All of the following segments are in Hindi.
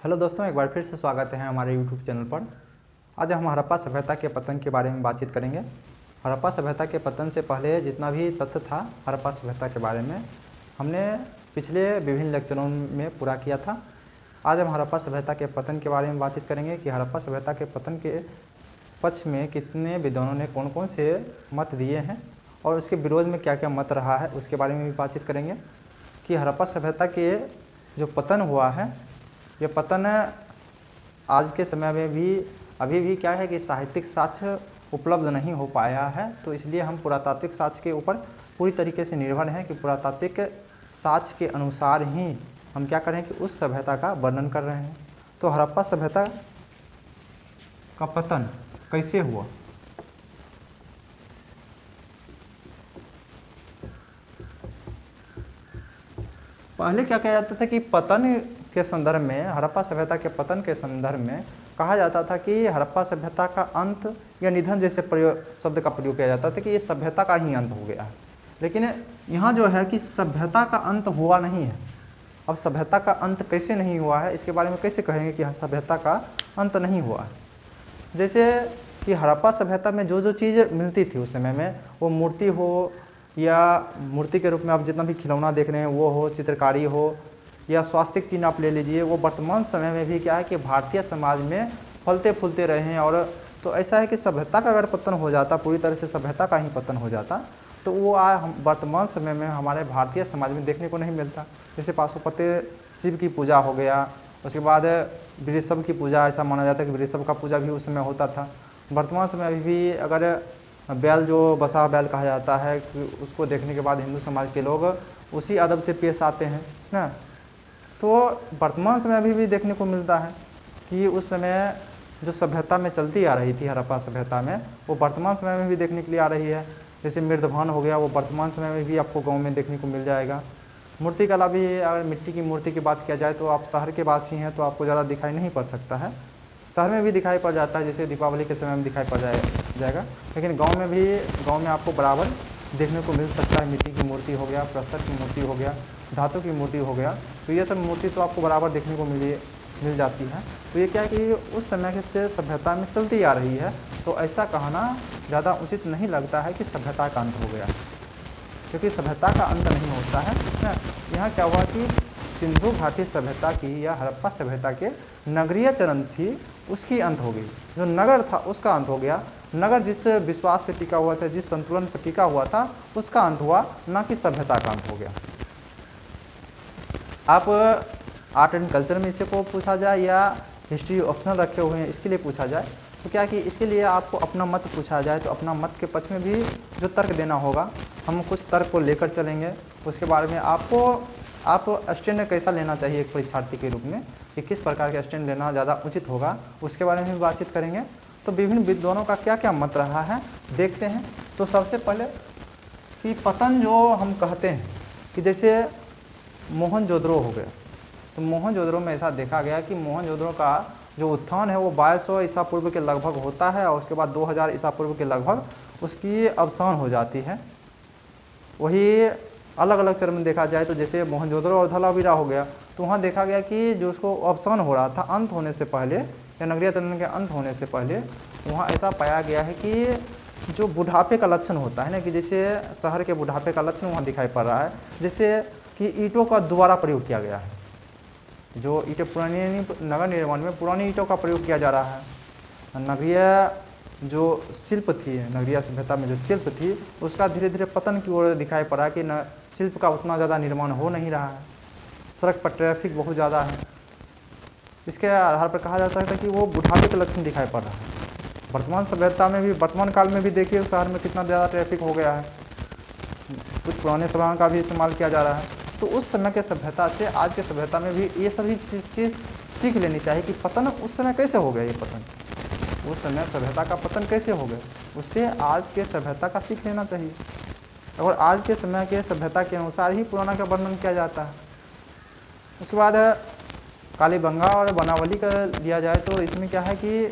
हेलो दोस्तों, एक बार फिर से स्वागत है हमारे यूट्यूब चैनल पर। आज हम हड़प्पा सभ्यता के पतन के बारे में बातचीत करेंगे। हड़प्पा सभ्यता के पतन से पहले जितना भी तथ्य था हड़प्पा सभ्यता के बारे में हमने पिछले विभिन्न लेक्चरों में पूरा किया था। आज हम हड़प्पा सभ्यता के पतन के बारे में बातचीत करेंगे कि हड़प्पा सभ्यता के पतन के पक्ष में कितने विद्वानों ने कौन कौन से मत दिए हैं और उसके विरोध में क्या क्या मत रहा है, उसके बारे में भी बातचीत करेंगे कि हड़प्पा सभ्यता के जो पतन हुआ है, ये पतन आज के समय में भी अभी भी क्या है कि साहित्यिक साक्ष्य उपलब्ध नहीं हो पाया है, तो इसलिए हम पुरातात्विक साक्ष्य के ऊपर पूरी तरीके से निर्भर हैं कि पुरातात्विक साक्ष्य के अनुसार ही हम क्या करें कि उस सभ्यता का वर्णन कर रहे हैं। तो हड़प्पा सभ्यता का पतन कैसे हुआ? पहले क्या कहा जाता था कि पतन के संदर्भ में, हड़प्पा सभ्यता के पतन के संदर्भ में कहा जाता था कि हड़प्पा सभ्यता का अंत या निधन जैसे शब्द का प्रयोग किया जाता था कि ये सभ्यता का ही अंत हो गया है। लेकिन यहाँ जो है कि सभ्यता का अंत हुआ नहीं है। अब सभ्यता का अंत कैसे नहीं हुआ है, इसके बारे में कैसे कहेंगे कि सभ्यता का अंत नहीं हुआ है? जैसे कि हड़प्पा सभ्यता में जो जो चीज़ मिलती थी उस समय में, वो मूर्ति हो या मूर्ति के रूप में आप जितना भी खिलौना देख रहे हैं वो हो, चित्रकारी हो या स्वास्थ्यिक चिन्ह आप ले लीजिए, वो वर्तमान समय में भी क्या है कि भारतीय समाज में फलते फूलते रहे हैं। और तो ऐसा है कि सभ्यता का अगर पतन हो जाता, पूरी तरह से सभ्यता का ही पतन हो जाता, तो वो वर्तमान समय में हमारे भारतीय समाज में देखने को नहीं मिलता। जैसे पाशुपति शिव की पूजा हो गया, उसके बाद वृषभ की पूजा, ऐसा माना जाता है कि वृषभ का पूजा भी उस समय होता था। वर्तमान समय अभी भी अगर बैल, जो बसा बैल कहा जाता है, कि उसको देखने के बाद हिंदू समाज के लोग उसी अदब से पेश आते हैं ना। तो वर्तमान समय अभी भी देखने को मिलता है कि उस समय जो सभ्यता में चलती आ रही थी हड़प्पा सभ्यता में, वो वर्तमान समय में भी देखने के लिए आ रही है। जैसे मृदभान हो गया, वो वर्तमान समय में भी आपको गांव में देखने को मिल जाएगा। मूर्तिकला भी, अगर मिट्टी की मूर्ति की बात किया जाए तो आप शहर के वासी हैं तो आपको ज़्यादा दिखाई नहीं पड़ सकता है, शहर में भी दिखाई पड़ जाता है, जैसे दीपावली के समय में दिखाई पड़ जाएगा। लेकिन गाँव में आपको बराबर देखने को मिल सकता है। मिट्टी की मूर्ति हो गया, पत्थर की मूर्ति हो गया, धातु की मूर्ति हो गया, तो ये सब मूर्ति तो आपको बराबर देखने को मिल जाती है। तो ये क्या है कि उस समय से सभ्यता में चलती आ रही है, तो ऐसा कहना ज़्यादा उचित नहीं लगता है कि सभ्यता का अंत हो गया, क्योंकि सभ्यता का अंत नहीं होता है ना। यहाँ क्या हुआ कि सिंधु घाटी सभ्यता की या हड़प्पा सभ्यता के नगरीय चरण थी, उसकी अंत हो गई। जो नगर था उसका अंत हो गया। नगर जिस विश्वास पर टिका हुआ था, जिस संतुलन पर टिका हुआ था, उसका अंत हुआ, ना कि सभ्यता का अंत हो गया। आप आर्ट एंड कल्चर में इसे को पूछा जाए या हिस्ट्री ऑप्शनल रखे हुए हैं इसके लिए पूछा जाए, तो क्या कि इसके लिए आपको अपना मत पूछा जाए तो अपना मत के पक्ष में भी जो तर्क देना होगा, हम कुछ तर्क को लेकर चलेंगे। उसके बारे में आप स्टैंड कैसा लेना चाहिए एक परीक्षार्थी के रूप में, कि किस प्रकार का स्टैंड लेना ज़्यादा उचित होगा, उसके बारे में भी बातचीत करेंगे। तो विभिन्न विद्वानों का क्या क्या मत रहा है देखते हैं। तो सबसे पहले कि पतन जो हम कहते हैं कि जैसे मोहनजोदड़ो हो गया, तो मोहनजोदड़ो में ऐसा देखा गया कि मोहनजोदड़ो का जो उत्थान है वो 2200 ईसा पूर्व के लगभग होता है और उसके बाद 2000 ईसा पूर्व के लगभग उसकी अवसान हो जाती है। वही अलग अलग चरण में देखा जाए तो जैसे मोहनजोदड़ो और धोलावीरा हो गया, तो वहाँ देखा गया कि जो उसको अवसान हो रहा था, अंत होने से पहले या नगरीय चरण के अंत होने से पहले, वहाँ ऐसा पाया गया है कि जो बुढ़ापे का लक्षण होता है ना, कि जैसे शहर के बुढ़ापे का लक्षण वहाँ दिखाई पड़ रहा है, जैसे कि ईंटों का दोबारा प्रयोग किया गया है। जो ईंटें पुरानी नगर निर्माण में पुरानी ईंटों का प्रयोग किया जा रहा है। नगरीय जो शिल्प थी, नगरीय सभ्यता में जो शिल्प थी, उसका धीरे धीरे पतन की ओर दिखाई पड़ा कि न शिल्प का उतना ज़्यादा निर्माण हो नहीं रहा है, सड़क पर ट्रैफिक बहुत ज़्यादा है। इसके आधार पर कहा जा सकता है कि वो बुढ़ापे के लक्षण दिखाई पड़ रहा है। वर्तमान सभ्यता में भी, वर्तमान काल में भी देखिए शहर में कितना ज़्यादा ट्रैफिक हो गया है, कुछ पुराने सामान का भी इस्तेमाल किया जा रहा है। तो उस समय के सभ्यता से आज के सभ्यता में भी ये सभी चीज़ सीख लेनी चाहिए कि पतन उस समय कैसे हो गया, ये पतन उस समय सभ्यता का पतन कैसे हो गया, उससे आज के सभ्यता का सीख लेना चाहिए। और आज के समय के सभ्यता के अनुसार ही पुराना का वर्णन किया जाता है। उसके बाद कालीबंगा और बनावली का लिया जाए तो इसमें क्या है कि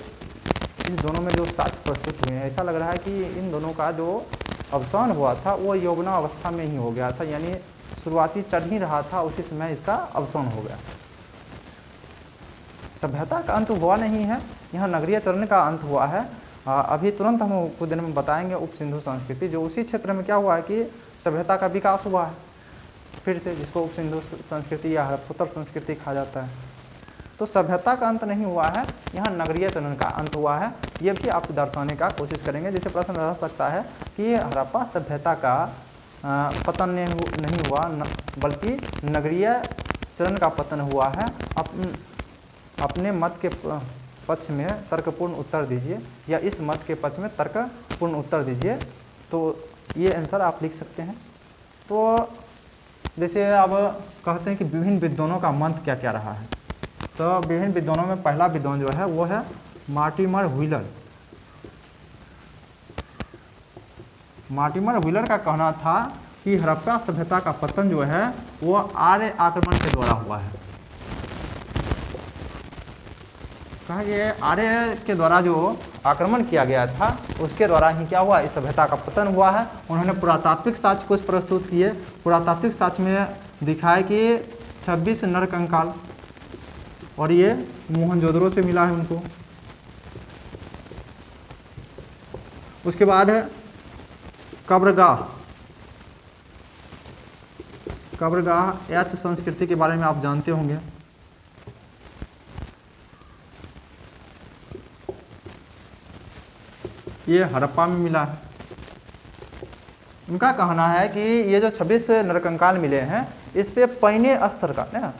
इन दोनों में जो साक्ष्य प्रस्तुत हुए हैं, ऐसा लग रहा है कि इन दोनों का जो अवसान हुआ था वो यौवनावस्था में ही हो गया था, यानी शुरुआती चढ़ ही रहा था, उसी समय इसका अवसान हो गया। सभ्यता का अंत हुआ नहीं है, यहाँ नगरीय चरण का अंत हुआ है। अभी तुरंत हम कुछ दिन में बताएंगे उप सिंधु संस्कृति, जो उसी क्षेत्र में क्या हुआ है कि सभ्यता का विकास हुआ है फिर से, जिसको उप सिंधु संस्कृति या हड़प्पोत्तर संस्कृति कहा जाता है। तो सभ्यता का अंत नहीं हुआ है, यहाँ नगरीय चरण का अंत हुआ है। ये भी आप दर्शाने का कोशिश करेंगे, जिससे प्रश्न रह सकता है कि हड़प्पा सभ्यता का पतन नहीं हुआ, बल्कि नगरीय चरण का पतन हुआ है। अपने मत के पक्ष में तर्कपूर्ण उत्तर दीजिए, या इस मत के पक्ष में तर्कपूर्ण उत्तर दीजिए। तो ये आंसर आप लिख सकते हैं। तो जैसे अब कहते हैं कि विभिन्न विद्वानों का मत क्या क्या रहा है, तो विभिन्न विद्वानों में पहला विद्वान जो है वो है मार्टिमर व्हीलर। मार्टिमर व्हीलर का कहना था कि हड़प्पा सभ्यता का पतन जो है वो आर्य आक्रमण के द्वारा हुआ है। कहा ये आर्य के द्वारा जो आक्रमण किया गया था उसके द्वारा ही क्या हुआ, इस सभ्यता का पतन हुआ है। उन्होंने पुरातात्विक साक्ष्य कुछ प्रस्तुत किए। पुरातात्विक साक्ष्य में दिखाया कि 26 नरकंकाल, और ये मोहनजोदड़ो से मिला है उनको। उसके बाद है कब्रगाह। कब्रगाह एच संस्कृति के बारे में आप जानते होंगे। ये हड़प्पा में मिला है। उनका कहना है कि ये जो 26 नरकंकाल मिले हैं इस पे पैने अस्त्र का ना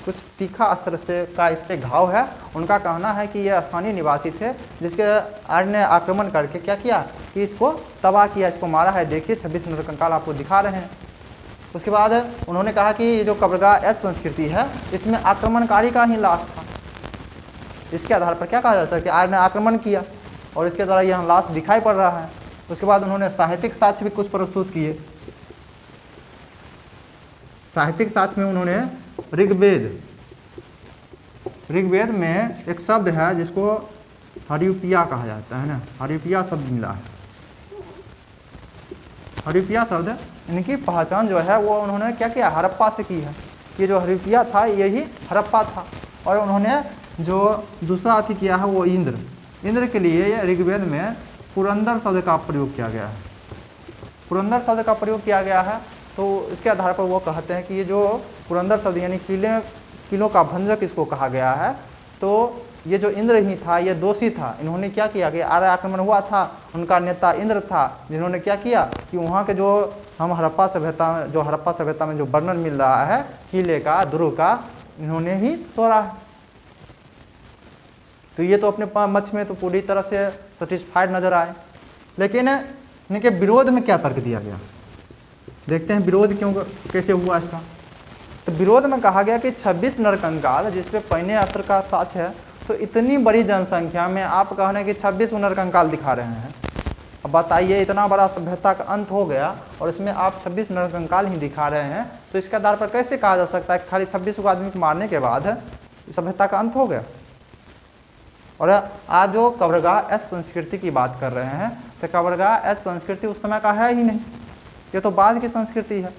कुछ तीखा अस्त्र से का इस पे घाव है। उनका कहना है कि ये स्थानीय निवासी थे, जिसके आर्य ने आक्रमण करके क्या किया कि इसको तबाह किया, इसको मारा है। देखिए 26 नरकंकाल आपको दिखा रहे हैं। उसके बाद उन्होंने कहा कि ये जो कब्रगाह एच संस्कृति है इसमें आक्रमणकारी का ही लाश था। इसके आधार पर क्या कहा जाता है कि आर्य ने आक्रमण किया और इसके द्वारा यह लाश दिखाई पड़ रहा है। उसके बाद उन्होंने साहित्यिक साक्ष्य भी कुछ प्रस्तुत किए। साहित्यिक साक्ष्य में उन्होंने ऋग्वेद में एक शब्द है जिसको हरियुपिया कहा जाता है ना, हरियुपिया शब्द मिला है। हरियुपिया शब्द इनकी पहचान जो है वो उन्होंने क्या किया, हड़प्पा से की है। ये जो हरियुपिया था यही हड़प्पा था। और उन्होंने जो दूसरा अति किया है वो इंद्र के लिए ऋग्वेद में पुरंदर शब्द का प्रयोग किया गया है। पुरंदर शब्द का प्रयोग किया गया है। तो इसके आधार पर वो कहते हैं कि ये जो पुरंदर शब्द यानी किलों का भंजक इसको कहा गया है। तो ये जो इंद्र ही था ये दोषी था। इन्होंने क्या किया कि आर्य आक्रमण हुआ था, उनका नेता इंद्र था, जिन्होंने क्या किया कि वहाँ के जो हम हड़प्पा सभ्यता में जो वर्णन मिल रहा है किले का, दुर्ग का, इन्होंने ही तोड़ा है। तो ये तो अपने मत में तो पूरी तरह से सेटिस्फाइड नजर आए। लेकिन इनके विरोध में क्या तर्क दिया गया, देखते हैं विरोध कैसे हुआ इसका। तो विरोध में कहा गया कि 26 नरकंकाल जिसपे पैने अस्त्र का साक्ष्य है, तो इतनी बड़ी जनसंख्या में आप कह रहे हैं कि 26 नरकंकाल दिखा रहे हैं। अब बताइए, इतना बड़ा सभ्यता का अंत हो गया और इसमें आप 26 नरकंकाल ही दिखा रहे हैं, तो इसके आधार पर कैसे कहा जा सकता है कि खाली 26 को आदमी को मारने के बाद सभ्यता का अंत हो गया। और आप जो कब्रगाह एच संस्कृति की बात कर रहे हैं, तो कब्रगाह एच संस्कृति उस समय का है ही नहीं, ये तो बाद की संस्कृति है।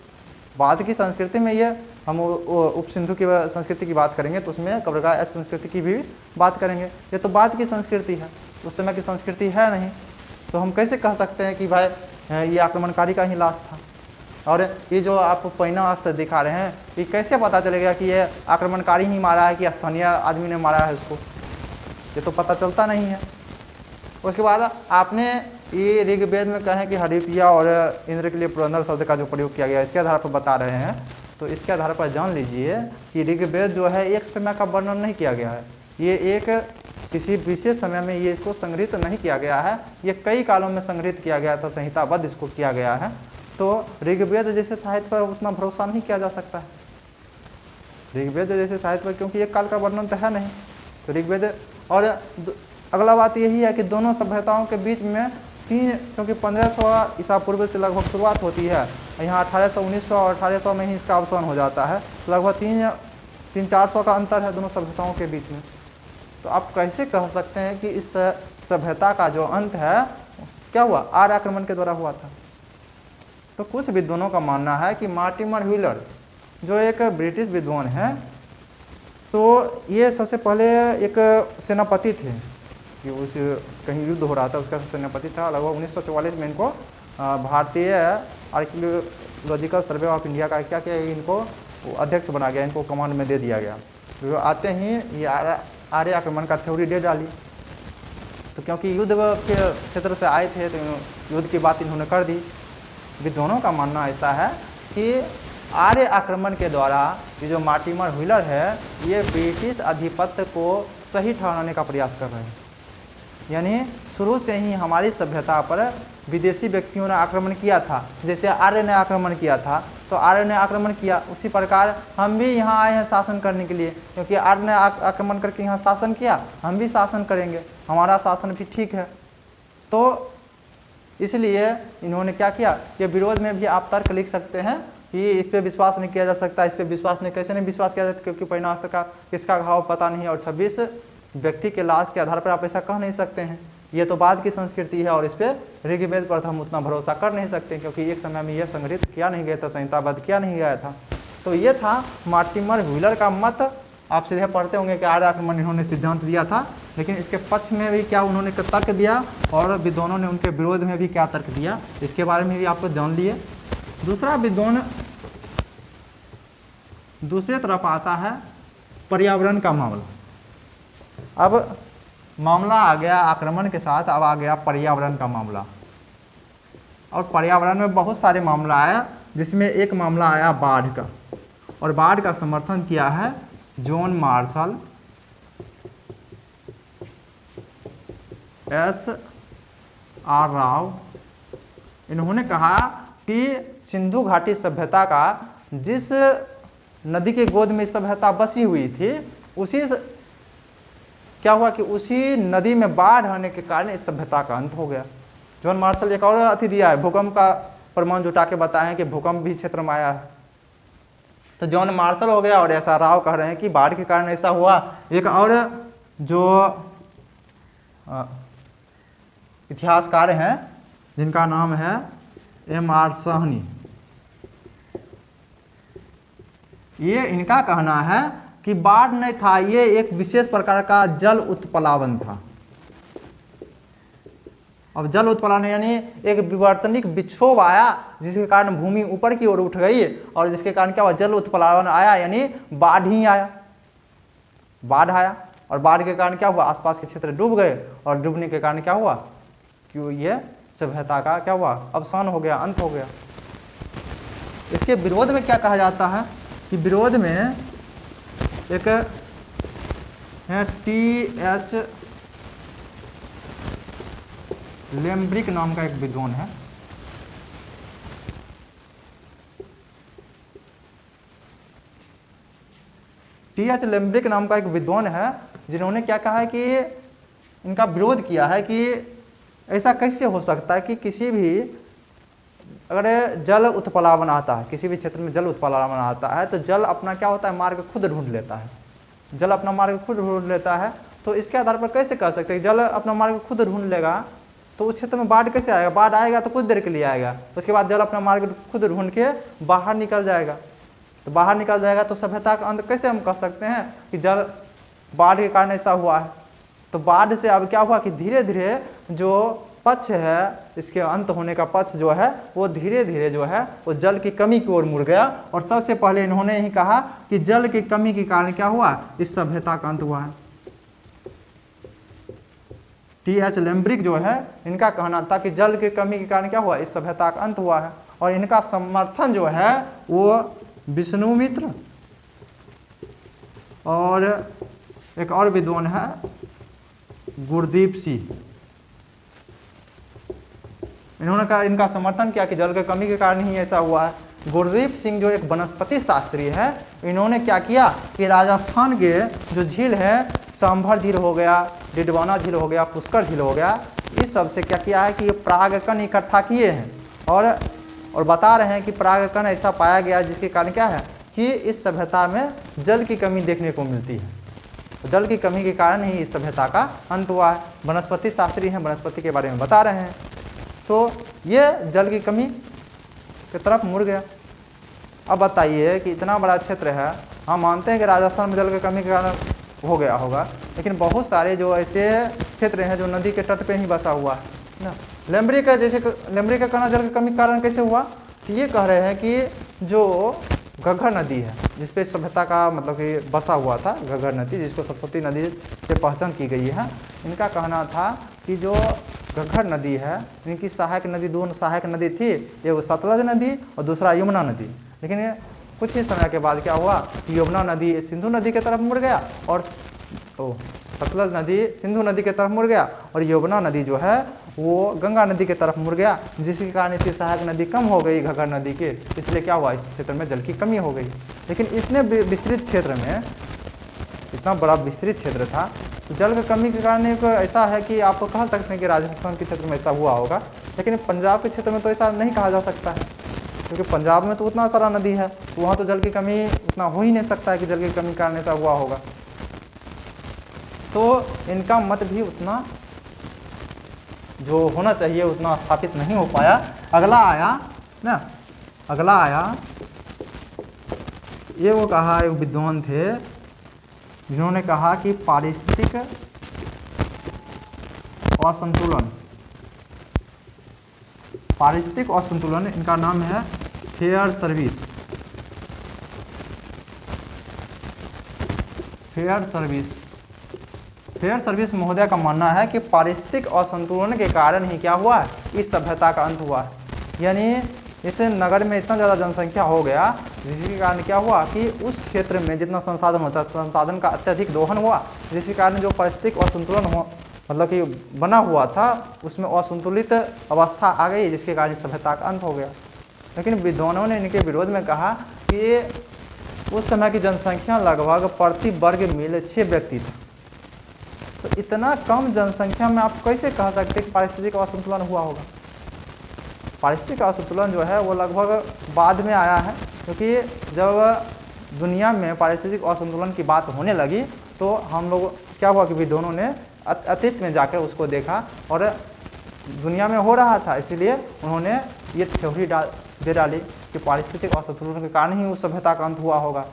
बाद की संस्कृति में ये हम उप सिंधु की संस्कृति की बात करेंगे तो उसमें कब्रगाह एच संस्कृति की भी बात करेंगे। ये तो बाद की संस्कृति है, उस समय की संस्कृति है नहीं। तो हम कैसे कह सकते हैं कि भाई ये आक्रमणकारी का ही लाश था। और ये जो आप पैना अस्त्र दिखा रहे हैं, ये कैसे पता चलेगा कि ये आक्रमणकारी ही मारा है कि स्थानीय आदमी ने मारा है उसको, ये तो पता चलता नहीं है। उसके बाद आपने ये ऋग्वेद में कहें कि हरियुपिया और इंद्र के लिए पुरंदर शब्द का जो प्रयोग किया गया इसके आधार पर बता रहे हैं, तो इसके आधार पर जान लीजिए कि ऋग्वेद जो है एक समय का वर्णन नहीं किया गया है। ये एक किसी विशेष समय में ये इसको संग्रहित नहीं किया गया है, ये कई कालों में संग्रहित किया गया था, संहिताबद्ध इसको किया गया है। तो ऋग्वेद जैसे साहित्य पर उतना भरोसा नहीं किया जा सकता है। ऋग्वेद जैसे साहित्य पर, क्योंकि एक काल का वर्णन तो है नहीं, तो ऋग्वेद। और अगला बात यही है कि दोनों सभ्यताओं के बीच में क्योंकि 1500 ईसा पूर्व से लगभग शुरुआत होती है, यहाँ 1800, 1900 और 1800 में ही इसका अवसान हो जाता है। लगभग 300-400 का अंतर है दोनों सभ्यताओं के बीच में। तो आप कैसे कह सकते हैं कि इस सभ्यता का जो अंत है क्या हुआ, आर्य आक्रमण के द्वारा हुआ था। तो कुछ विद्वानों का मानना है कि मार्टिमर व्हीलर जो एक ब्रिटिश विद्वान है, तो ये सबसे पहले एक सेनापति थे कि उस कहीं युद्ध हो रहा था, उसका सेनापति था। लगभग 1944 में इनको भारतीय आर्कियोलॉजिकल सर्वे ऑफ इंडिया का क्या किया, इनको अध्यक्ष बना गया, इनको कमांड में दे दिया गया। तो आते ही ये आर्य आक्रमण का थ्योरी दे डाली। तो क्योंकि युद्ध के क्षेत्र से आए थे तो युद्ध की बात इन्होंने कर दी। विद्वानों का मानना ऐसा है कि आर्य आक्रमण के द्वारा ये जो मार्टिमर व्हीलर है ये ब्रिटिश आधिपत्य को सही ठहराने का प्रयास कर रहे हैं। यानी शुरू से ही हमारी सभ्यता पर विदेशी व्यक्तियों ने आक्रमण किया था। जैसे आर्य ने आक्रमण किया था तो आर्य ने आक्रमण किया, उसी प्रकार हम भी यहाँ आए हैं शासन करने के लिए, क्योंकि आर्य ने आक्रमण करके यहाँ शासन किया, हम भी शासन करेंगे, हमारा शासन भी ठीक है। तो इसलिए इन्होंने क्या किया, ये विरोध में भी आप तर्क लिख सकते हैं कि इस पर विश्वास नहीं किया जा सकता, इस पर विश्वास नहीं, कैसे नहीं विश्वास किया जाता, क्योंकि परिणाम का किसका घाव पता नहीं है, और 26 व्यक्ति के लाश के आधार पर आप ऐसा कह नहीं सकते हैं। ये तो बाद की संस्कृति है और इस पर ऋग्वेद पर हम उतना भरोसा कर नहीं सकते, क्योंकि एक समय में यह संग्रहित किया नहीं गया था, संहिताबद्ध किया नहीं गया था। तो ये था मार्टिमर व्हीलर का मत। आप सीधे पढ़ते होंगे कि आर्य आक्रमण इन्होंने सिद्धांत दिया था, लेकिन इसके पक्ष में भी क्या उन्होंने तर्क दिया और विद्वानों ने उनके विरोध में भी क्या तर्क दिया, इसके बारे में भी आपको जान लिए। दूसरा विद्वान दूसरी तरफ आता है पर्यावरण का मामला। अब मामला आ गया आक्रमण के साथ, अब आ गया पर्यावरण का मामला। और पर्यावरण में बहुत सारे मामला आया, जिसमें एक मामला आया बाढ़ का, और बाढ़ का समर्थन किया है जॉन मार्शल, S.R. राव। इन्होंने कहा कि सिंधु घाटी सभ्यता का जिस नदी के गोद में सभ्यता बसी हुई थी, क्या हुआ कि उसी नदी में बाढ़ आने के कारण इस सभ्यता का अंत हो गया। जॉन मार्शल एक और अति दिया है, भूकंप का प्रमाण जुटा के बताए हैं कि भूकंप भी क्षेत्र में आया है। तो जॉन मार्शल हो गया, और ऐसा राव कह रहे हैं कि बाढ़ के कारण ऐसा हुआ। एक और जो इतिहासकार हैं जिनका नाम है M.R. साहनी, ये इनका कहना है कि बाढ़ नहीं था, ये एक विशेष प्रकार का जल उत्प्लावन था। अब जल उत्प्लावन यानी एक विवर्तनिक विक्षोभ आया, जिसके कारण भूमि ऊपर की ओर उठ गई, और जिसके कारण क्या हुआ, जल उत्प्लावन आया, यानी बाढ़ ही आया, बाढ़ आया। और बाढ़ के कारण क्या हुआ, आसपास के क्षेत्र डूब गए, और डूबने के कारण क्या हुआ कि ये सभ्यता का क्या हुआ, अवसान हो गया, अंत हो गया। इसके विरोध में क्या कहा जाता है कि विरोध में एक है T.H. लेम्ब्रिक नाम का एक विद्वान है। T.H. लेम्ब्रिक नाम का एक विद्वान है, जिन्होंने क्या कहा है कि इनका विरोध किया है कि ऐसा कैसे हो सकता है कि किसी भी अगर जल उत्प्लावन आता है, किसी भी क्षेत्र में जल उत्प्लावन आता है, तो जल अपना क्या होता है, मार्ग खुद ढूंढ लेता है। जल अपना मार्ग खुद ढूंढ लेता है, तो इसके आधार पर कैसे कह सकते हैं जल अपना मार्ग खुद ढूंढ लेगा तो उस क्षेत्र में बाढ़ कैसे आएगा। बाढ़ आएगा तो कुछ देर के लिए आएगा, उसके बाद जल अपना मार्ग खुद ढूंढ के बाहर निकल जाएगा। तो बाहर निकल जाएगा तो सभ्यता का अंत कैसे हम कह सकते हैं कि जल बाढ़ के कारण ऐसा हुआ है। तो बाढ़ से अब क्या हुआ कि धीरे धीरे जो पक्ष है, इसके अंत होने का पक्ष जो है, वो धीरे धीरे जो है वो जल की कमी की ओर मुड़ गया। और सबसे पहले इन्होंने ही कहा कि जल की कमी के कारण क्या हुआ, इस सभ्यता का अंत हुआ है। T.H. लेम्ब्रिक जो है, इनका कहना था कि जल की कमी के कारण क्या हुआ, इस सभ्यता का अंत हुआ है। और इनका समर्थन जो है वो विष्णुमित्र और एक और विद्वान है गुरदीप सिंह, इन्होंने कहा, इनका समर्थन किया कि जल की कमी के कारण ही ऐसा हुआ है। गुरदीप सिंह जो एक वनस्पति शास्त्री है, इन्होंने क्या किया कि राजस्थान के जो झील है, सांभर झील हो गया, डिडवाना झील हो गया, पुष्कर झील हो गया, इस सब से क्या किया है कि ये परागकण इकट्ठा किए हैं और बता रहे हैं कि परागकण ऐसा पाया गया जिसके कारण क्या है कि इस सभ्यता में जल की कमी देखने को मिलती है। तो जल की कमी के कारण ही इस सभ्यता का अंत हुआ है। वनस्पति शास्त्री हैं, वनस्पति के बारे में बता रहे हैं। तो ये जल की कमी की तरफ मुड़ गया। अब बताइए कि इतना बड़ा क्षेत्र है, हम मानते हैं कि राजस्थान में जल की कमी के कारण हो गया होगा, लेकिन बहुत सारे जो ऐसे क्षेत्र हैं जो नदी के तट पे ही बसा हुआ है ना। लेमरी का कहना जल की कमी के कारण कैसे हुआ, तो ये कह रहे हैं कि जो घग्गर नदी है जिसपे सभ्यता का मतलब कि बसा हुआ था, घग्गर नदी जिसको सरस्वती नदी से पहचान की गई है, इनका कहना था कि जो घग्गर नदी है इनकी सहायक नदी, दोनों सहायक नदी थी, एक सतलज नदी और दूसरा यमुना नदी। लेकिन कुछ ही समय के बाद क्या हुआ कि यमुना नदी सिंधु नदी की तरफ मुड़ गया और सतलज नदी सिंधु नदी की तरफ मुड़ गया और यमुना नदी जो है वो गंगा नदी की तरफ मुड़ गया, जिसके कारण इसकी सहायक नदी कम हो गई घग्गर नदी के, इसलिए क्या हुआ इस क्षेत्र में जल की कमी हो गई। लेकिन इतने विस्तृत क्षेत्र में, इतना बड़ा विस्तृत क्षेत्र था, तो जल की कमी के कारण एक ऐसा है कि आप कह सकते हैं कि राजस्थान के क्षेत्र में ऐसा हुआ होगा, लेकिन पंजाब के क्षेत्र में तो ऐसा नहीं कहा जा सकता है, क्योंकि पंजाब में तो उतना सारा नदी है, तो वहाँ तो जल की कमी उतना हो ही नहीं सकता है कि जल की कमी के कारण ऐसा हुआ होगा। तो इनका मत भी उतना जो होना चाहिए उतना स्थापित नहीं हो पाया। अगला आया ना, अगला आया ये वो कहा, एक विद्वान थे जिन्होंने कहा कि पारिस्थितिक असंतुलन, पारिस्थितिक असंतुलन, इनका नाम है फेयर सर्विस। फेयर सर्विस महोदय का मानना है कि पारिस्थितिक असंतुलन के कारण ही क्या हुआ, इस सभ्यता का अंत हुआ। यानी इस नगर में इतना ज़्यादा जनसंख्या हो गया जिसके कारण क्या हुआ कि उस क्षेत्र में जितना संसाधन होता है, संसाधन का अत्यधिक दोहन हुआ, जिसके कारण जो पारिस्थितिक असंतुलन हो मतलब कि बना हुआ था उसमें असंतुलित अवस्था आ गई, जिसके कारण सभ्यता का अंत हो गया। लेकिन विद्वानों ने इनके विरोध में कहा कि उस समय की जनसंख्या लगभग प्रति वर्ग मील 6 व्यक्ति था, तो इतना कम जनसंख्या में आप कैसे कह सकते हैं कि पारिस्थितिक असंतुलन हुआ होगा। पारिस्थितिक असंतुलन जो है वो लगभग बाद में आया है, क्योंकि जब दुनिया में पारिस्थितिक असंतुलन की बात होने लगी तो हम लोग क्या हुआ कि विद्वानों ने अतीत में जाकर उसको देखा और दुनिया में हो रहा था, इसीलिए उन्होंने ये थ्योरी दे डाली कि पारिस्थितिक असंतुलन के कारण ही उस सभ्यता का अंत हुआ होगा।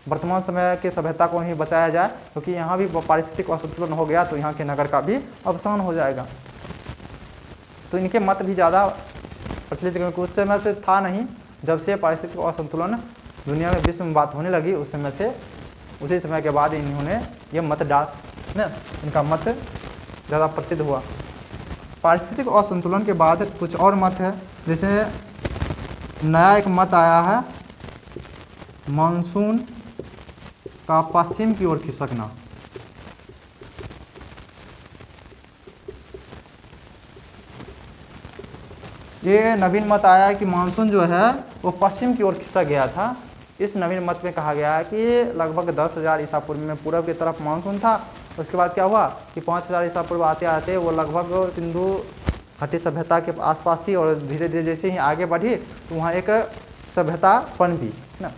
वर्तमान समय के सभ्यता को ही बचाया जाए, क्योंकि यहाँ भी पारिस्थितिक असंतुलन हो गया तो यहाँ के नगर का भी अवसान हो जाएगा। तो इनके मत भी ज़्यादा प्रचलित, क्योंकि उस समय से था नहीं, जब से पारिस्थितिक असंतुलन दुनिया में विश्व में बात होने लगी उस समय से, उसी समय के बाद इन्होंने ये मत डाल ना, इनका मत ज़्यादा प्रसिद्ध हुआ। पारिस्थितिक असंतुलन के बाद कुछ और मत है, जैसे नया एक मत आया है मानसून का पश्चिम की ओर खिसकना। ये नवीन मत आया है कि मानसून जो है वो पश्चिम की ओर खिसक गया था। इस नवीन मत में कहा गया है कि लगभग 10,000 ईसा पूर्व में पूरब की तरफ मानसून था, उसके बाद क्या हुआ कि 5,000 ईसा पूर्व आते आते वो लगभग सिंधु घाटी सभ्यता के आसपास थी, और धीरे धीरे जैसे ही आगे बढ़ी तो वहाँ एक सभ्यता पनपी ना।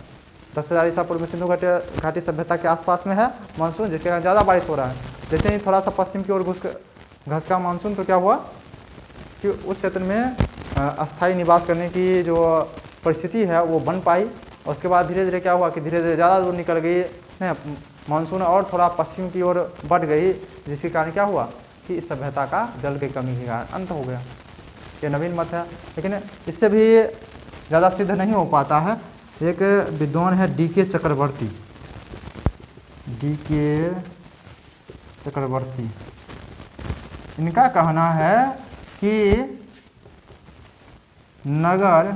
10,000 ईसा पूर्व में सिंधु घाटी सभ्यता के आसपास में है मानसून, जिसके कारण ज़्यादा बारिश हो रहा है। जैसे ही थोड़ा सा पश्चिम की ओर घसका मानसून तो क्या हुआ कि उस क्षेत्र में अस्थायी निवास करने की जो परिस्थिति है वो बन पाई, और उसके बाद धीरे धीरे क्या हुआ कि धीरे धीरे ज़्यादा दूर निकल गई मानसून और थोड़ा पश्चिम की ओर बढ़ गई, जिसके कारण क्या हुआ कि इस सभ्यता का जल की कमी के कारण अंत हो गया। ये नवीन मत है, लेकिन इससे भी ज़्यादा सिद्ध नहीं हो पाता है। एक विद्वान है D.K. चक्रवर्ती, इनका कहना है कि नगर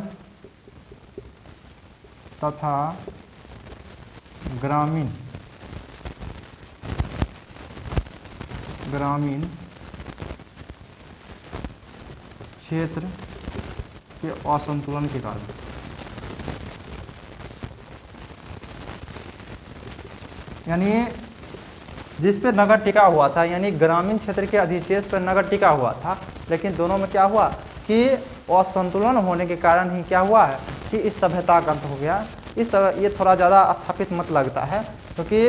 तथा ग्रामीण क्षेत्र के असंतुलन के कारण यानी जिस पे नगर टिका हुआ था, यानी ग्रामीण क्षेत्र के अधिशेष पर नगर टिका हुआ था, लेकिन दोनों में क्या हुआ कि असंतुलन होने के कारण ही क्या हुआ है कि इस सभ्यता का अंत हो गया। ये थोड़ा ज़्यादा स्थापित मत लगता है, क्योंकि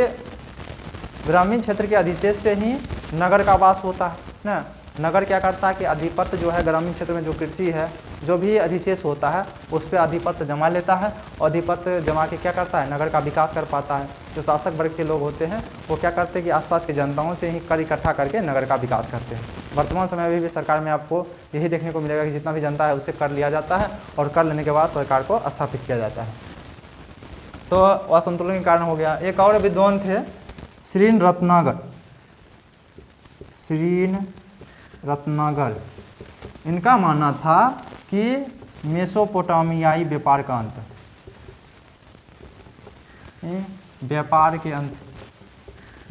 ग्रामीण क्षेत्र के अधिशेष पे ही नगर का वास होता है ना, नगर क्या करता है कि अधिपत्य जो है ग्रामीण क्षेत्र में जो कृषि है, जो भी अधिशेष होता है उस पर अधिपत्य जमा लेता है, और अधिपत्य जमा के क्या करता है, नगर का विकास कर पाता है। जो शासक वर्ग के लोग होते हैं वो क्या करते हैं कि आसपास की जनताओं से ही कर इकट्ठा करके नगर का विकास करते हैं। वर्तमान समय में भी सरकार में आपको यही देखने को मिलेगा कि जितना भी जनता है उससे कर लिया जाता है, और कर लेने के बाद सरकार को स्थापित किया जाता है। तो असंतुलन के कारण हो गया। एक और विद्वान थे श्रीन रत्नागर, इनका मानना था कि मेसोपोटामियाई व्यापार का अंत,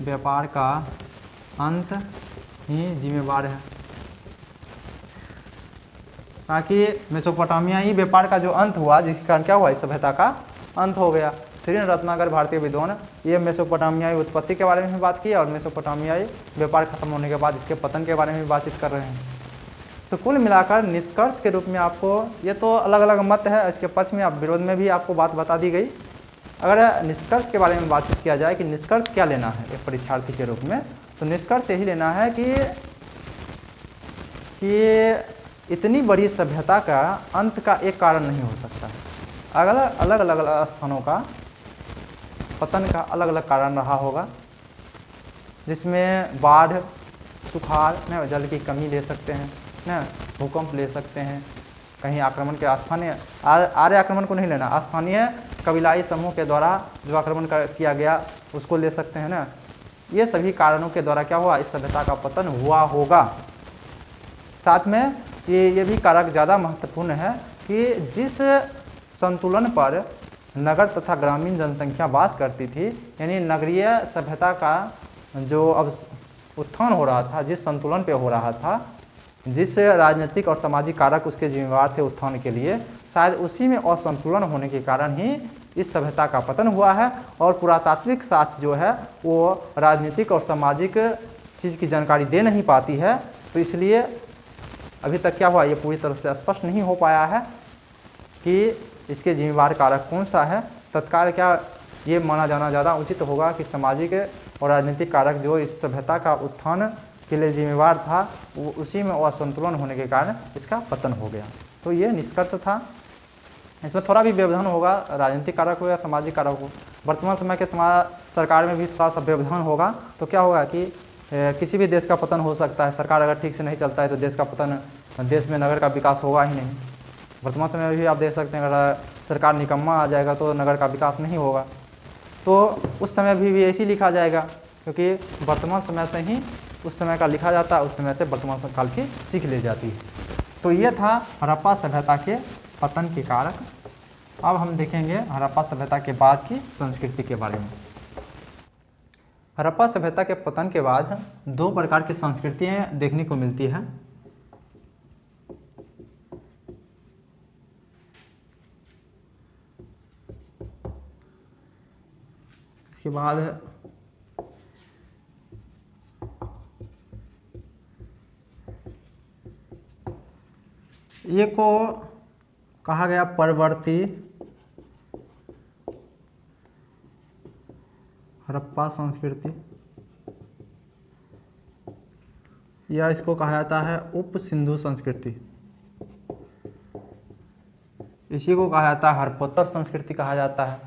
व्यापार का अंत ही जिम्मेवार है, ताकि मेसोपोटामियाई व्यापार का जो अंत हुआ जिसके कारण क्या हुआ, इस सभ्यता का अंत हो गया। श्री रत्नाकर भारतीय विद्वान ये मेसोपोटामियाई उत्पत्ति के बारे में भी बात की और मेसोपोटामियाई व्यापार खत्म होने के बाद इसके पतन के बारे में भी बातचीत कर रहे हैं। तो कुल मिलाकर निष्कर्ष के रूप में आपको ये तो अलग अलग मत है, इसके पक्ष में आप विरोध में भी आपको बात बता दी गई। अगर निष्कर्ष के बारे में बातचीत किया जाए कि निष्कर्ष क्या लेना है एक परीक्षार्थी के रूप में, तो निष्कर्ष यही लेना है कि इतनी बड़ी सभ्यता का अंत का एक कारण नहीं हो सकता है। अलग अलग स्थानों का पतन का अलग अलग कारण रहा होगा, जिसमें बाढ़, सुखाड़, न जल की कमी ले सकते हैं, न भूकंप ले सकते हैं, कहीं आक्रमण के स्थानीय आर्य आक्रमण को नहीं लेना, स्थानीय कबीलाई समूह के द्वारा जो आक्रमण किया गया उसको ले सकते हैं ना। ये सभी कारणों के द्वारा क्या हुआ, इस सभ्यता का पतन हुआ होगा। साथ में ये भी कारक ज़्यादा महत्वपूर्ण है कि जिस संतुलन पर नगर तथा ग्रामीण जनसंख्या वास करती थी, यानी नगरीय सभ्यता का जो अब उत्थान हो रहा था, जिस संतुलन पे हो रहा था, जिस राजनीतिक और सामाजिक कारक उसके जिम्मेवार थे उत्थान के लिए, शायद उसी में असंतुलन होने के कारण ही इस सभ्यता का पतन हुआ है। और पुरातात्विक साक्ष्य जो है वो राजनीतिक और सामाजिक चीज़ की जानकारी दे नहीं पाती है, तो इसलिए अभी तक क्या हुआ, ये पूरी तरह से स्पष्ट नहीं हो पाया है कि इसके जिम्मेवार कारक कौन सा है। तत्काल क्या ये माना जाना ज़्यादा उचित होगा कि सामाजिक और राजनीतिक कारक जो इस सभ्यता का उत्थान के लिए जिम्मेवार था, वो उसी में असंतुलन होने के कारण इसका पतन हो गया। तो ये निष्कर्ष था। इसमें थोड़ा भी व्यवधान होगा, राजनीतिक कारक हो या सामाजिक कारक हो। वर्तमान समय के सरकार में भी थोड़ा सा व्यवधान होगा, तो क्या होगा कि किसी भी देश का पतन हो सकता है। सरकार अगर ठीक से नहीं चलता है तो देश का पतन, देश में नगर का विकास होगा ही नहीं। वर्तमान समय में भी आप देख सकते हैं अगर सरकार निकम्मा आ जाएगा तो नगर का विकास नहीं होगा। तो उस समय भी ऐसे ही लिखा जाएगा, क्योंकि वर्तमान समय से ही उस समय का लिखा जाता है, उस समय से वर्तमान काल की सीख ली जाती है। तो ये था हड़प्पा सभ्यता के पतन के कारक। अब हम देखेंगे हड़प्पा सभ्यता के बाद की संस्कृति के बारे में। हड़प्पा सभ्यता के पतन के बाद दो प्रकार की संस्कृतियाँ देखने को मिलती है। इसके बाद ये को कहा गया परवर्ती हड़प्पा संस्कृति, या इसको कहा जाता है उप सिंधु संस्कृति। इसी को कहा जाता है हड़प्पोत्तर संस्कृति कहा जाता है।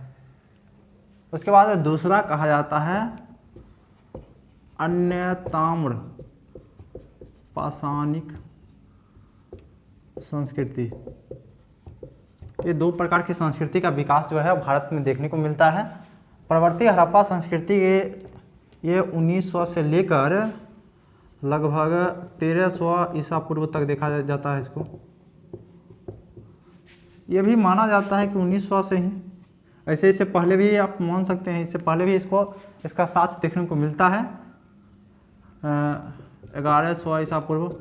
उसके बाद दूसरा कहा जाता है अन्य ताम्र पाषाणिक संस्कृति। ये दो प्रकार की संस्कृति का विकास जो है भारत में देखने को मिलता है। परवर्ती हड़प्पा संस्कृति ये 1900 से लेकर लगभग 1300 ईसा पूर्व तक देखा जाता है इसको। ये भी माना जाता है कि 1900 से ही, ऐसे इससे पहले भी आप मान सकते हैं, इससे पहले भी इसका साक्ष्य देखने को मिलता है 1100 ईसा पूर्व।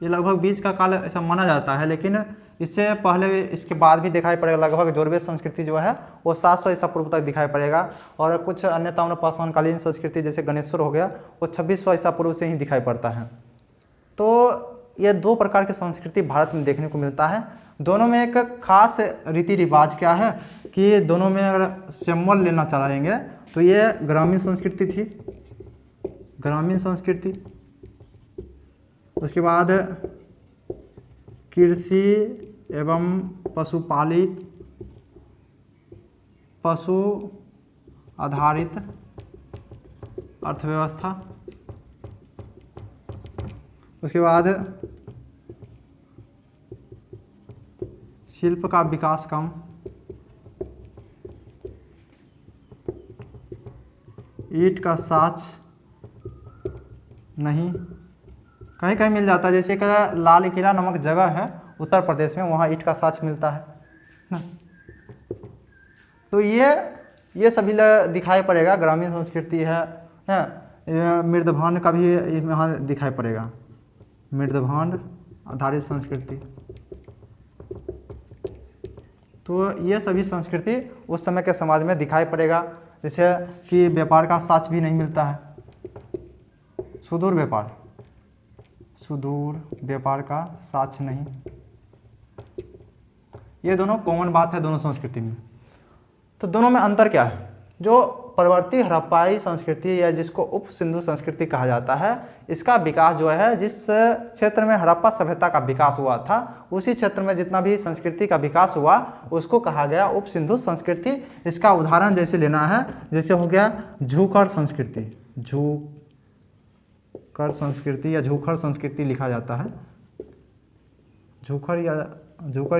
ये लगभग बीच का काल ऐसा माना जाता है, लेकिन इससे पहले इसके बाद भी दिखाई पड़ेगा। लगभग जोरबेज संस्कृति जो है वो 700 ईसा पूर्व तक दिखाई पड़ेगा, और कुछ अन्य ताम्र पाषाणकालीन संस्कृति जैसे गणेश्वर हो गया वो 2600 ईसा पूर्व से ही दिखाई पड़ता है। तो ये दो प्रकार की संस्कृति भारत में देखने को मिलता है। दोनों में एक खास रीति रिवाज क्या है कि दोनों में अगर सिंबल लेना चाहेंगे तो ये ग्रामीण संस्कृति थी, ग्रामीण संस्कृति, उसके बाद कृषि एवं पशुपालित पशु आधारित अर्थव्यवस्था। उसके बाद शिल्प का विकास कम, ईंट का साँच नहीं, कहीं कहीं मिल जाता है, जैसे कि लाल किला नामक जगह है उत्तर प्रदेश में, वहाँ ईंट का साँच मिलता है ना। तो ये सभी दिखाई पड़ेगा। ग्रामीण संस्कृति है मृदभांड का भी यहाँ दिखाई पड़ेगा, मृदभांड आधारित संस्कृति। तो ये सभी संस्कृति उस समय के समाज में दिखाई पड़ेगा, जैसे कि व्यापार का साँच भी नहीं मिलता है, सुदूर व्यापार का साँच नहीं। ये दोनों कॉमन बात है दोनों संस्कृति में। तो दोनों में अंतर क्या है? जो परवर्ती हड़प्पाई संस्कृति या जिसको उप सिंधु संस्कृति कहा जाता है, इसका विकास जो है, जिस क्षेत्र में हड़प्पा सभ्यता का विकास हुआ था उसी क्षेत्र में जितना भी संस्कृति का विकास हुआ उसको कहा गया उप सिंधु संस्कृति। इसका उदाहरण जैसे लेना है, जैसे हो गया झूकर संस्कृति, झूकर संस्कृति या झूखर संस्कृति लिखा जाता है, झूकर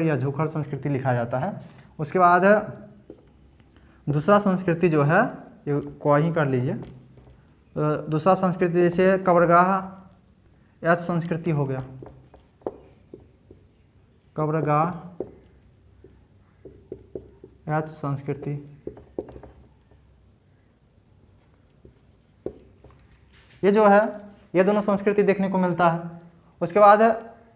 या झूखर संस्कृति लिखा जाता है। उसके बाद दूसरा संस्कृति जो है, ये को ही कर लीजिए, दूसरा संस्कृति जैसे कब्रगाह एच संस्कृति हो गया, कब्रगाह एच संस्कृति। ये जो है, ये दोनों संस्कृति देखने को मिलता है। उसके बाद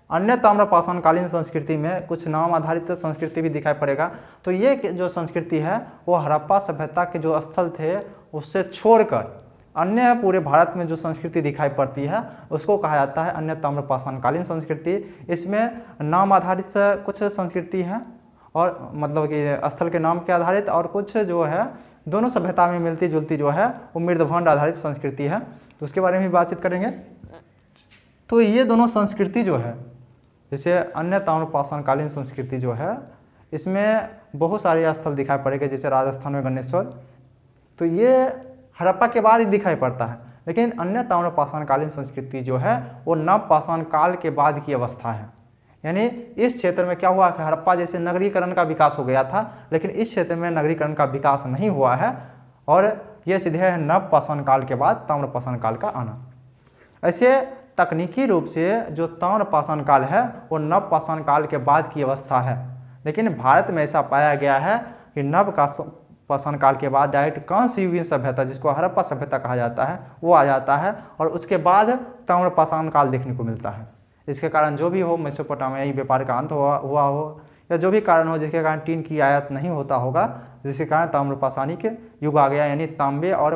अन्य ताम्रपाषाणकालीन संस्कृति में कुछ नाम आधारित संस्कृति भी दिखाई पड़ेगा। तो ये जो संस्कृति है वो हड़प्पा सभ्यता के जो स्थल थे उससे छोड़कर अन्य पूरे भारत में जो संस्कृति दिखाई पड़ती है उसको कहा जाता है अन्य ताम्रपाषाणकालीन संस्कृति। इसमें नाम आधारित कुछ संस्कृति है, और मतलब कि स्थल के नाम के आधारित, और कुछ जो है दोनों सभ्यता में मिलती जुलती जो है वो मृदभांड आधारित संस्कृति है। तो उसके बारे में भी बातचीत करेंगे। तो ये दोनों संस्कृति जो है, जैसे अन्य ताम्रपाषाणकालीन संस्कृति जो है, इसमें बहुत सारे स्थल दिखाई पड़ेंगे, जैसे राजस्थान में गणेश्वर, तो ये हड़प्पा के बाद ही दिखाई पड़ता है। लेकिन अन्य ताम्रपाषाणकालीन संस्कृति जो है वो नवपाषाण काल के बाद की अवस्था है। यानी इस क्षेत्र में क्या हुआ कि हड़प्पा जैसे नगरीकरण का विकास हो गया था, लेकिन इस क्षेत्र में नगरीकरण का विकास नहीं हुआ है, और यह सीधे है नवपाषाण काल के बाद ताम्रपाषाण काल का आना। ऐसे तकनीकी रूप से जो ताम्रपाषाण काल है वो नवपाषाण काल के बाद की अवस्था है, लेकिन भारत में ऐसा पाया गया है कि नवपाषाण काल के बाद डायरेक्ट कांस्ययुगीन सभ्यता, जिसको हड़प्पा सभ्यता कहा जाता है, वो आ जाता है, और उसके बाद ताम्रपाषाण काल देखने को मिलता है। इसके कारण जो भी हो, मेसोपोटामियाई व्यापार का अंत हुआ हो, या जो भी कारण हो जिसके कारण टीन की आयात नहीं होता होगा, जिसके कारण ताम्रपाषाणिक युग आ गया, यानी तांबे और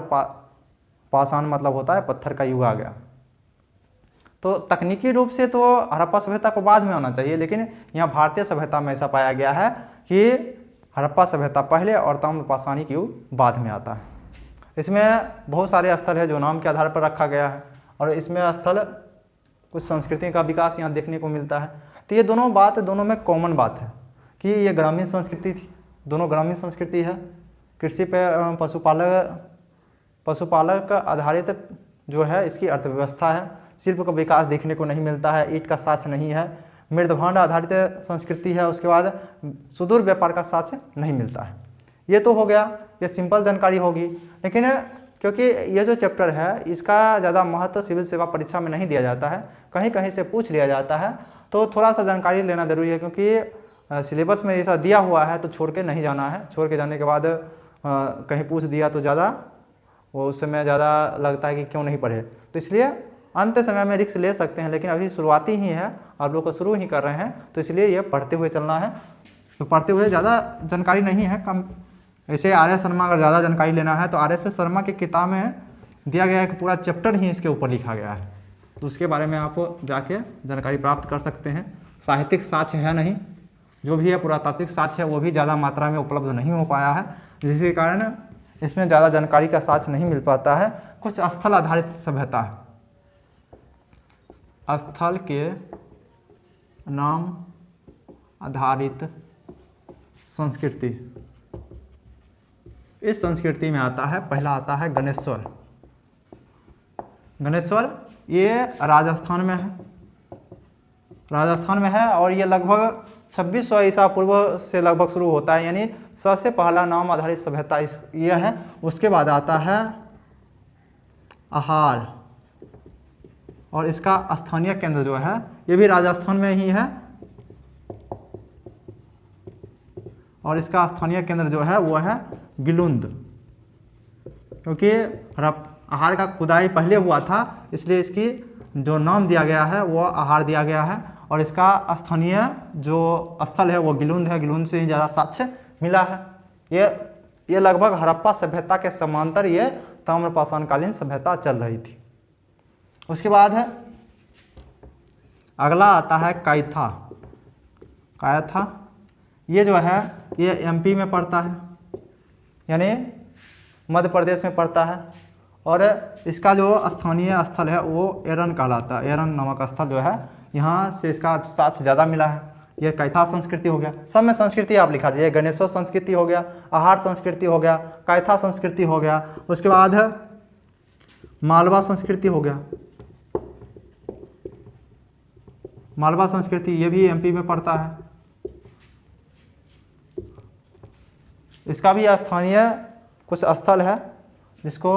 पाषाण मतलब होता है पत्थर का युग आ गया। तो तकनीकी रूप से तो हड़प्पा सभ्यता को बाद में आना चाहिए, लेकिन यहाँ भारतीय सभ्यता में ऐसा पाया गया है कि हड़प्पा सभ्यता पहले और ताम्रपाषाणिक युग बाद में आता है। इसमें बहुत सारे स्थल है जो नाम के आधार पर रखा गया है, और इसमें स्थल कुछ संस्कृति का विकास यहाँ देखने को मिलता है। तो ये दोनों में कॉमन बात है कि ये ग्रामीण संस्कृति थी, दोनों ग्रामीण संस्कृति है। कृषि पे पशुपालक आधारित जो है इसकी अर्थव्यवस्था है। शिल्प का विकास देखने को नहीं मिलता है, ईंट का साँच नहीं है। मृदभांड आधारित संस्कृति है। उसके बाद सुदूर व्यापार का साँच नहीं मिलता है। ये तो हो गया, ये सिंपल जानकारी होगी। लेकिन क्योंकि ये जो चैप्टर है इसका ज़्यादा महत्व सिविल सेवा परीक्षा में नहीं दिया जाता है, कहीं कहीं से पूछ लिया जाता है, तो थोड़ा सा जानकारी लेना जरूरी है, क्योंकि सिलेबस में ऐसा दिया हुआ है तो छोड़ के नहीं जाना है। छोड़ के जाने के बाद कहीं पूछ दिया तो ज़्यादा वो उस समय ज़्यादा लगता है कि क्यों नहीं पढ़े। तो इसलिए अंत समय में रिस्क ले सकते हैं, लेकिन अभी शुरुआती ही है, आप लोग को शुरू ही कर रहे हैं, तो इसलिए ये पढ़ते हुए चलना है। तो पढ़ते हुए ज़्यादा जानकारी नहीं है, कम। ऐसे आर.एस. शर्मा अगर ज़्यादा जानकारी लेना है तो आर.एस. शर्मा की किताब में दिया गया है कि पूरा चैप्टर ही इसके ऊपर लिखा गया है, तो उसके बारे में आप जाके जानकारी प्राप्त कर सकते हैं। साहित्यिक साक्ष्य है नहीं, जो भी है पुरातात्विक साक्ष्य है वो भी ज़्यादा मात्रा में उपलब्ध नहीं हो पाया है, जिसके कारण इसमें ज़्यादा जानकारी का साक्ष्य नहीं मिल पाता है। कुछ स्थल आधारित सभ्यता है, स्थल के नाम आधारित संस्कृति। इस संस्कृति में आता है, पहला आता है गणेश्वर। गणेश्वर ये राजस्थान में है, राजस्थान में है और ये लगभग 2600 ईसा पूर्व से लगभग शुरू होता है, यानी सबसे पहला नाम आधारित सभ्यता ये है। उसके बाद आता है आहार, और इसका स्थानीय केंद्र जो है ये भी राजस्थान में ही है, और इसका स्थानीय केंद्र जो है वो है गिलुंद, क्योंकि आहार का खुदाई पहले हुआ था इसलिए इसकी जो नाम दिया गया है वो आहार दिया गया है। और इसका स्थानीय जो स्थल है वो गिलुंद है, गिलुंद से ही ज़्यादा साक्ष्य मिला है। ये लगभग हड़प्पा सभ्यता के समांतर ये ताम्रपाषाणकालीन सभ्यता चल रही थी। उसके बाद है अगला आता है कायथा। कायथा ये जो है ये एमपी में पड़ता है, यानी मध्य प्रदेश में पड़ता है, और इसका जो स्थानीय स्थल है वो एरन कहलाता है। एरन नामक स्थल जो है यहाँ से इसका साक्ष्य ज़्यादा मिला है। ये कायथा संस्कृति हो गया, सब में संस्कृति आप लिखा दीजिए। गणेश्वर संस्कृति हो गया, आहार संस्कृति हो गया, कायथा संस्कृति हो गया। उसके बाद है मालवा संस्कृति हो गया। मालवा संस्कृति ये भी एमपी में पड़ता है। इसका भी स्थानीय कुछ स्थल है जिसको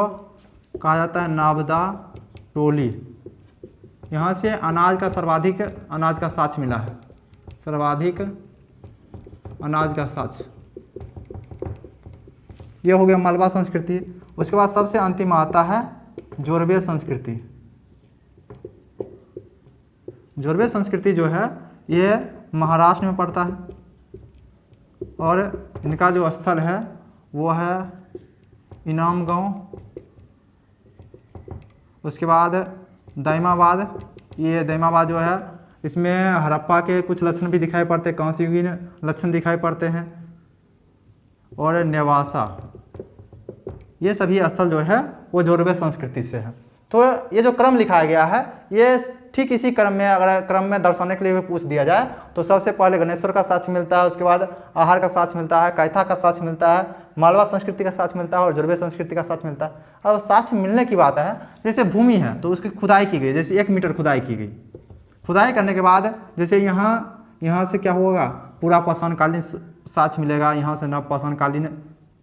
कहा जाता है नाबदा टोली। यहाँ से अनाज का सर्वाधिक अनाज का साक्ष्य मिला है, सर्वाधिक अनाज का साक्ष्य। ये हो गया मालवा संस्कृति। उसके बाद सबसे अंतिम आता है जोरवे संस्कृति। जोरवे संस्कृति जो है ये महाराष्ट्र में पड़ता है, और इनका जो स्थल है वो है इनाम गांव। उसके बाद दैमाबाद। ये दैमाबाद जो है इसमें हड़प्पा के कुछ लक्षण भी दिखाई पड़ते हैं, कांस्ययुगीन लक्षण दिखाई पड़ते हैं। और नेवासा, ये सभी स्थल जो है वो जोरवे संस्कृति से है। तो ये जो क्रम लिखाया गया है ये ठीक इसी क्रम में, अगर क्रम में दर्शाने के लिए भी पूछ दिया जाए तो सबसे पहले गणेश्वर का साक्ष्य मिलता है, उसके बाद आहार का साक्ष्य मिलता है, कायथा का साक्ष्य मिलता है, मालवा संस्कृति का साक्ष्य मिलता है और जोरवे संस्कृति का साक्ष्य मिलता है। अब साक्ष्य मिलने की बात है, जैसे भूमि है तो उसकी खुदाई की गई, जैसे 1 मीटर खुदाई की गई। खुदाई करने के बाद जैसे यहाँ से क्या होगा, पूरा पाषाणकालीन साक्ष्य मिलेगा, यहाँ से नव पाषाणकालीन,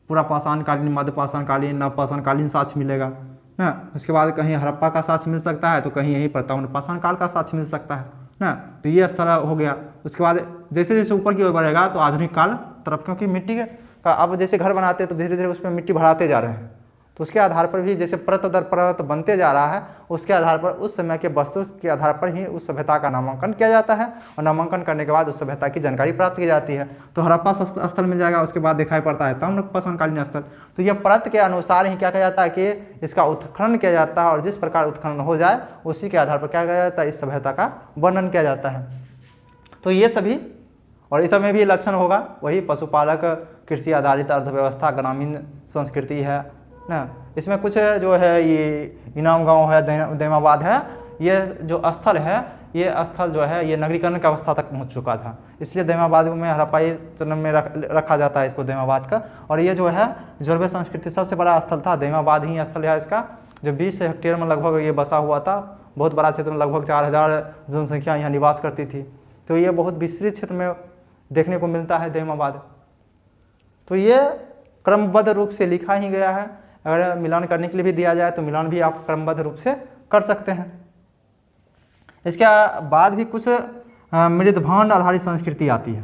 पूरा पाषाणकालीन, मध्य पाषाणकालीन, नव पाषाणकालीन साक्ष्य मिलेगा ना। उसके बाद कहीं हड़प्पा का साक्ष्य मिल सकता है तो कहीं यहीं पर ताम्रपाषाण काल का साक्ष्य मिल सकता है ना। तो ये स्थल हो गया। उसके बाद जैसे जैसे ऊपर की ओर बढ़ेगा तो आधुनिक काल तरफ, क्योंकि मिट्टी का अब जैसे घर बनाते हैं तो धीरे धीरे उसमें मिट्टी भराते जा रहे हैं, तो उसके आधार पर भी जैसे परत दर परत बनते जा रहा है, उसके आधार पर उस समय के वस्तु के आधार पर ही उस सभ्यता का नामांकन किया जाता है, और नामांकन करने के बाद उस सभ्यता की जानकारी प्राप्त की जाती है। तो हड़प्पा स्थल मिल जाएगा, उसके बाद दिखाई पड़ता है ताम्रपाषाणकालीन स्थल। तो यह परत के अनुसार ही क्या किया जाता है कि इसका उत्खनन किया जाता है, और जिस प्रकार उत्खनन हो जाए उसी के आधार पर क्या किया जाता है, इस सभ्यता का वर्णन किया जाता है। तो ये सभी, और इस समय भी लक्षण होगा वही पशुपालक, कृषि आधारित अर्थव्यवस्था, ग्रामीण संस्कृति है ना। इसमें कुछ जो है ये इनाम गांव है, दैमाबाद है, ये जो स्थल है ये स्थल जो है ये नगरीकरण की अवस्था तक पहुंच चुका था, इसलिए दैमाबाद में हड़प्पाई चरण में रखा जाता है इसको, दैमाबाद का। और ये जो है जोरवे संस्कृति सबसे बड़ा स्थल था, दैमाबाद ही स्थल है इसका, जो 20 हेक्टेयर में लगभग ये बसा हुआ था। बहुत बड़ा क्षेत्र में लगभग 4000 जनसंख्या यहाँ निवास करती थी। तो ये बहुत विस्तृत क्षेत्र में देखने को मिलता है दैमाबाद। तो ये क्रमबद्ध रूप से लिखा ही गया है, अगर मिलान करने के लिए भी दिया जाए तो मिलान भी आप क्रमबद्ध रूप से कर सकते हैं। इसके बाद भी कुछ मृदभांड आधारित संस्कृति आती है।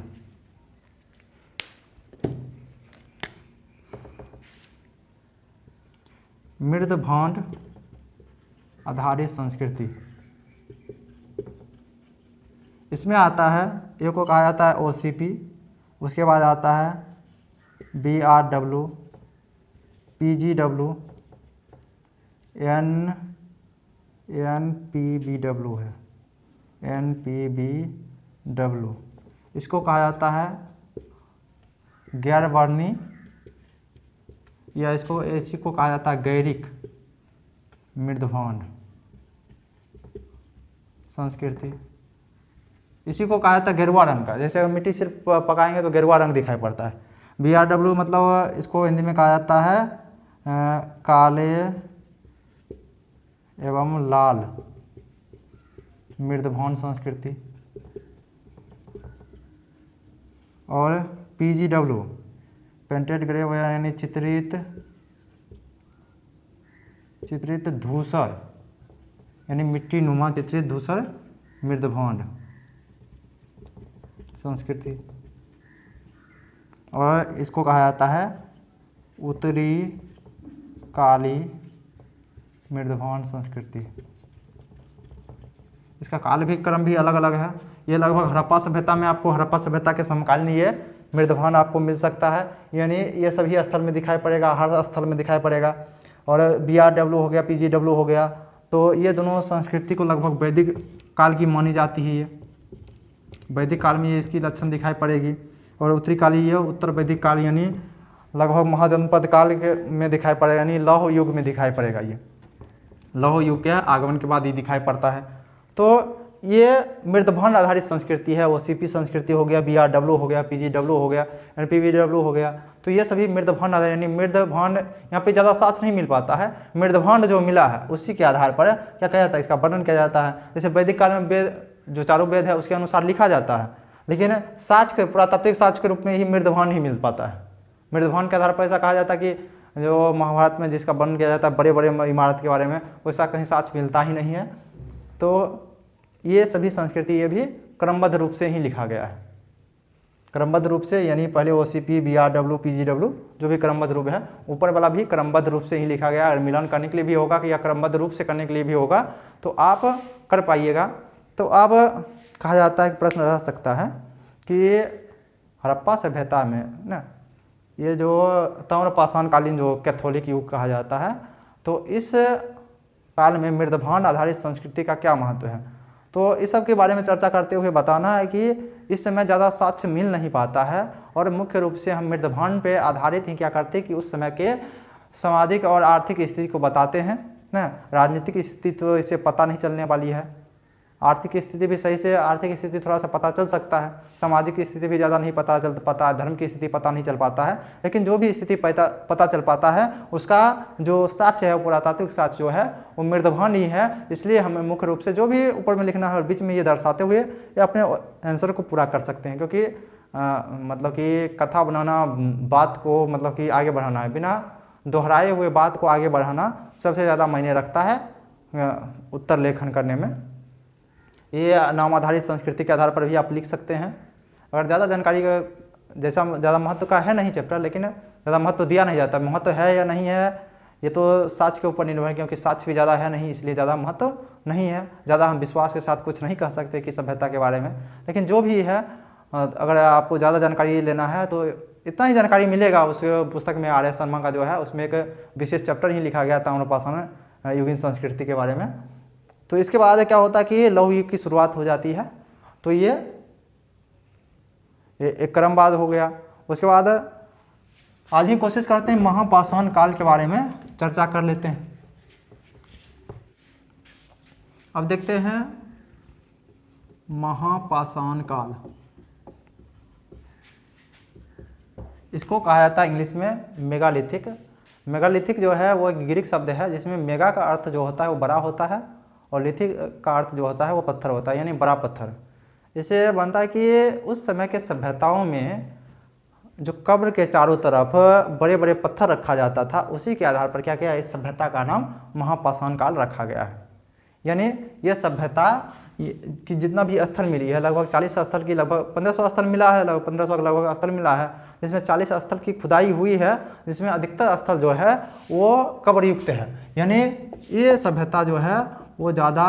मृदभांड आधारित संस्कृति, इसमें आता है, एक को कहा जाता है OCP, उसके बाद आता है BRW, PGW, NPBW है, NPBW। इसको कहा जाता है गैर वर्णी, या इसी को कहा जाता है गैरिक मृदभांड संस्कृति, इसी को कहा जाता है गेरुआ रंग का। जैसे अगर मिट्टी सिर्फ पकाएंगे तो गेरुआ रंग दिखाई पड़ता है। BRW मतलब इसको हिंदी में कहा जाता है काले एवं लाल मृदभवन संस्कृति। और PGW पेंटेड ग्रे यानी चित्रित धूसर यानी मिट्टी नुमा चित्रित धूसर मृदभवन संस्कृति। और इसको कहा जाता है उत्तरी काली मृदभवन संस्कृति। इसका काल भी क्रम भी अलग अलग है। ये लगभग हड़प्पा सभ्यता में आपको हड़प्पा सभ्यता के समकालीन ये मृदभवन आपको मिल सकता है, यानी ये सभी स्थल में दिखाई पड़ेगा, हर स्थल में दिखाई पड़ेगा। और BRW हो गया, PGW हो गया, तो ये दोनों संस्कृति को लगभग वैदिक काल की मानी जाती है। ये वैदिक काल में ये इसकी लक्षण दिखाई पड़ेगी। और उत्तरी काली ये उत्तर वैदिक काल यानी लगभग महाजनपद काल के में दिखाई पड़ेगा, यानी लौह युग में दिखाई पड़ेगा। ये लौह युग के आगमन के बाद ये दिखाई पड़ता है। तो ये मृदभवन आधारित संस्कृति है। OCP संस्कृति हो गया, BRW हो गया, PGW हो गया, PBW हो गया। तो ये सभी मृदभवन आधारित, यानी मृदभवन यहाँ पे ज़्यादा साक्ष्य नहीं मिल पाता है, मृदभवन जो मिला है उसी के आधार पर क्या कहा जाता है, इसका वर्णन किया जाता है। जैसे वैदिक काल में वेद जो चारों वेद है उसके अनुसार लिखा जाता है, लेकिन साक्ष्य के पुरातात्विक साक्ष्य के रूप में ही मृदभवन ही मिल पाता है। मृदभवन के आधार पर ऐसा कहा जाता है कि जो महाभारत में जिसका वर्णन किया जाता है बड़े बड़े इमारत के बारे में, वैसा कहीं साक्ष्य मिलता ही नहीं है। तो ये सभी संस्कृति ये भी क्रमबद्ध रूप से ही लिखा गया है, क्रमबद्ध रूप से, यानी पहले OCP, BRW, PGW जो भी क्रमबद्ध रूप है, ऊपर वाला भी क्रमबद्ध रूप से ही लिखा गया है। अगर मिलान करने के लिए भी होगा कि या क्रमबद्ध रूप से करने के लिए भी होगा तो आप कर पाइएगा। तो अब कहा जाता है, प्रश्न रह सकता है कि हड़प्पा सभ्यता में ना ये जो ताम्रपाषाण कालीन जो कैथोलिक युग कहा जाता है, तो इस काल में मृदभवन आधारित संस्कृति का क्या महत्व है। तो इस सब के बारे में चर्चा करते हुए बताना है कि इस समय ज़्यादा साक्ष्य मिल नहीं पाता है, और मुख्य रूप से हम मृदभवन पे आधारित ही क्या करते हैं कि उस समय के सामाजिक और आर्थिक स्थिति को बताते हैं ना। राजनीतिक स्थिति तो इससे पता नहीं चलने वाली है, आर्थिक स्थिति भी सही से, आर्थिक स्थिति थोड़ा सा पता चल सकता है, सामाजिक स्थिति भी ज़्यादा नहीं पता चल पाता, धर्म की स्थिति पता नहीं चल पाता है, लेकिन जो भी स्थिति पता चल पाता है उसका जो साक्ष्य है, पुरातात्विक साक्ष्य जो है वो मृदभवन ही है। इसलिए हमें मुख्य रूप से जो भी ऊपर में लिखना है और बीच में ये दर्शाते हुए ये अपने आंसर को पूरा कर सकते हैं, क्योंकि मतलब कि कथा बनाना, बात को मतलब कि आगे बढ़ाना है, बिना दोहराए हुए बात को आगे बढ़ाना सबसे ज़्यादा मायने रखता है उत्तर लेखन करने में। ये नाम आधारित संस्कृति के आधार पर भी आप लिख सकते हैं। अगर ज़्यादा जानकारी का जैसा ज़्यादा महत्व का है नहीं चैप्टर, लेकिन ज़्यादा महत्व दिया नहीं जाता, महत्व है या नहीं है ये तो साक्ष्य के ऊपर निर्भर है, क्योंकि साक्ष्य भी ज़्यादा है नहीं, इसलिए ज़्यादा महत्व नहीं है। ज़्यादा हम विश्वास के साथ कुछ नहीं कह सकते कि सभ्यता के बारे में, लेकिन जो भी है अगर आपको ज़्यादा जानकारी लेना है तो इतना ही जानकारी मिलेगा। उस पुस्तक में आर्य शर्मा का जो है उसमें एक विशेष चैप्टर ही लिखा गया ताम्रपाषाण युगीन संस्कृति के बारे में। तो इसके बाद क्या होता है कि लौह युग की शुरुआत हो जाती है, तो ये एक क्रमवाद हो गया। उसके बाद आज ही कोशिश करते हैं महापाषाण काल के बारे में चर्चा कर लेते हैं। अब देखते हैं महापाषाण काल, इसको कहा जाता है इंग्लिश में मेगालिथिक। मेगालिथिक जो है वो एक ग्रीक शब्द है जिसमें मेगा का अर्थ जो होता है वो बड़ा होता है और लिथिक का अर्थ जो होता है वो पत्थर होता है, यानी बड़ा पत्थर। इससे बनता है कि उस समय के सभ्यताओं में जो कब्र के चारों तरफ बड़े बड़े पत्थर रखा जाता था, उसी के आधार पर क्या किया, इस सभ्यता का नाम महापाषाण काल रखा गया है। यानी यह सभ्यता की जितना भी स्थल मिली है, लगभग 40 स्थल की, लगभग 1500 स्थल मिला है, लगभग 1500 के लगभग स्थल मिला है, जिसमें 40 स्थल की खुदाई हुई है, जिसमें अधिकतर स्थल जो है वो कब्रयुक्त है। यानी ये सभ्यता जो है वो ज़्यादा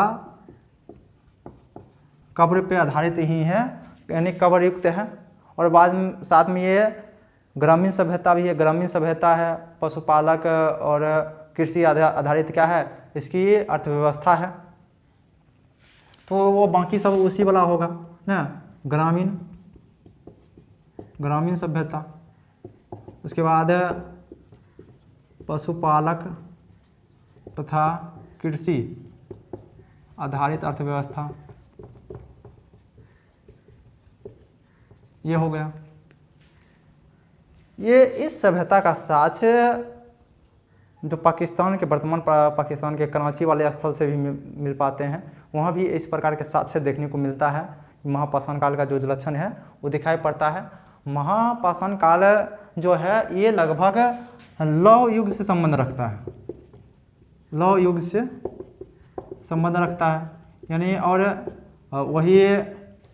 कब्र पे आधारित ही है, यानी कब्रयुक्त है। और बाद में साथ में ये ग्रामीण सभ्यता भी है। ग्रामीण सभ्यता है, पशुपालक और कृषि आधारित क्या है, इसकी अर्थव्यवस्था है। तो वो बाकी सब उसी वाला होगा ना, ग्रामीण सभ्यता। उसके बाद पशुपालक तथा कृषि आधारित अर्थव्यवस्था। ये हो गया। ये इस सभ्यता का साक्ष्य जो पाकिस्तान के वर्तमान पाकिस्तान के कराची वाले स्थल से भी मिल पाते हैं, वहाँ भी इस प्रकार के साक्ष्य देखने को मिलता है। महापाषाण काल का जो लक्षण है वो दिखाई पड़ता है। महापाषाण काल जो है ये लगभग लौह युग से संबंध रखता है, लौह युग से संबंध रखता है यानी। और वही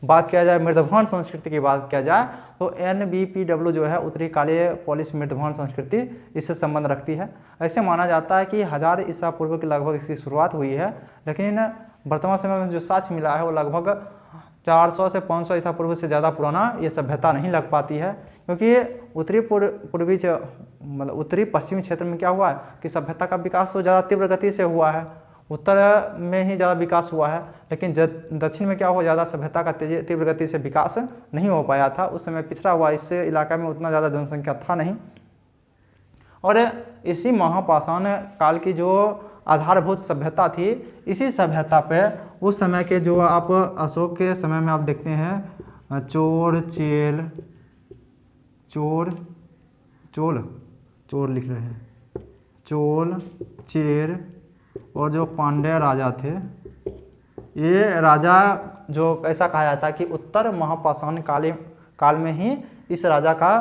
बात किया जाए मृदभान संस्कृति की बात किया जाए तो NBPW जो है उत्तरी कालीय पॉलिश मृदभान संस्कृति इससे संबंध रखती है। ऐसे माना जाता है कि 1000 ईसा पूर्व के लगभग इसकी शुरुआत हुई है, लेकिन वर्तमान समय में जो साक्ष्य मिला है वो लगभग 400 से 500 ईसा पूर्व से ज़्यादा पुराना ये सभ्यता नहीं लग पाती है, क्योंकि उत्तरी पूर्वी मतलब उत्तरी पश्चिमी क्षेत्र में क्या हुआ है कि सभ्यता का विकास तो ज़्यादा तीव्र गति से हुआ है, उत्तर में ही ज़्यादा विकास हुआ है, लेकिन दक्षिण में क्या हुआ, ज़्यादा सभ्यता का तीव्र गति से विकास नहीं हो पाया था। उस समय पिछड़ा हुआ, इससे इलाका में उतना ज़्यादा जनसंख्या था नहीं। और इसी महापाषाण काल की जो आधारभूत सभ्यता थी, इसी सभ्यता पे उस समय के जो आप अशोक के समय में आप देखते हैं चोल लिख रहे हैं, चोल, चेर और जो पांड्य राजा थे, ये राजा जो ऐसा कहा जाता है कि उत्तर महापाषाण काल में ही इस राजा का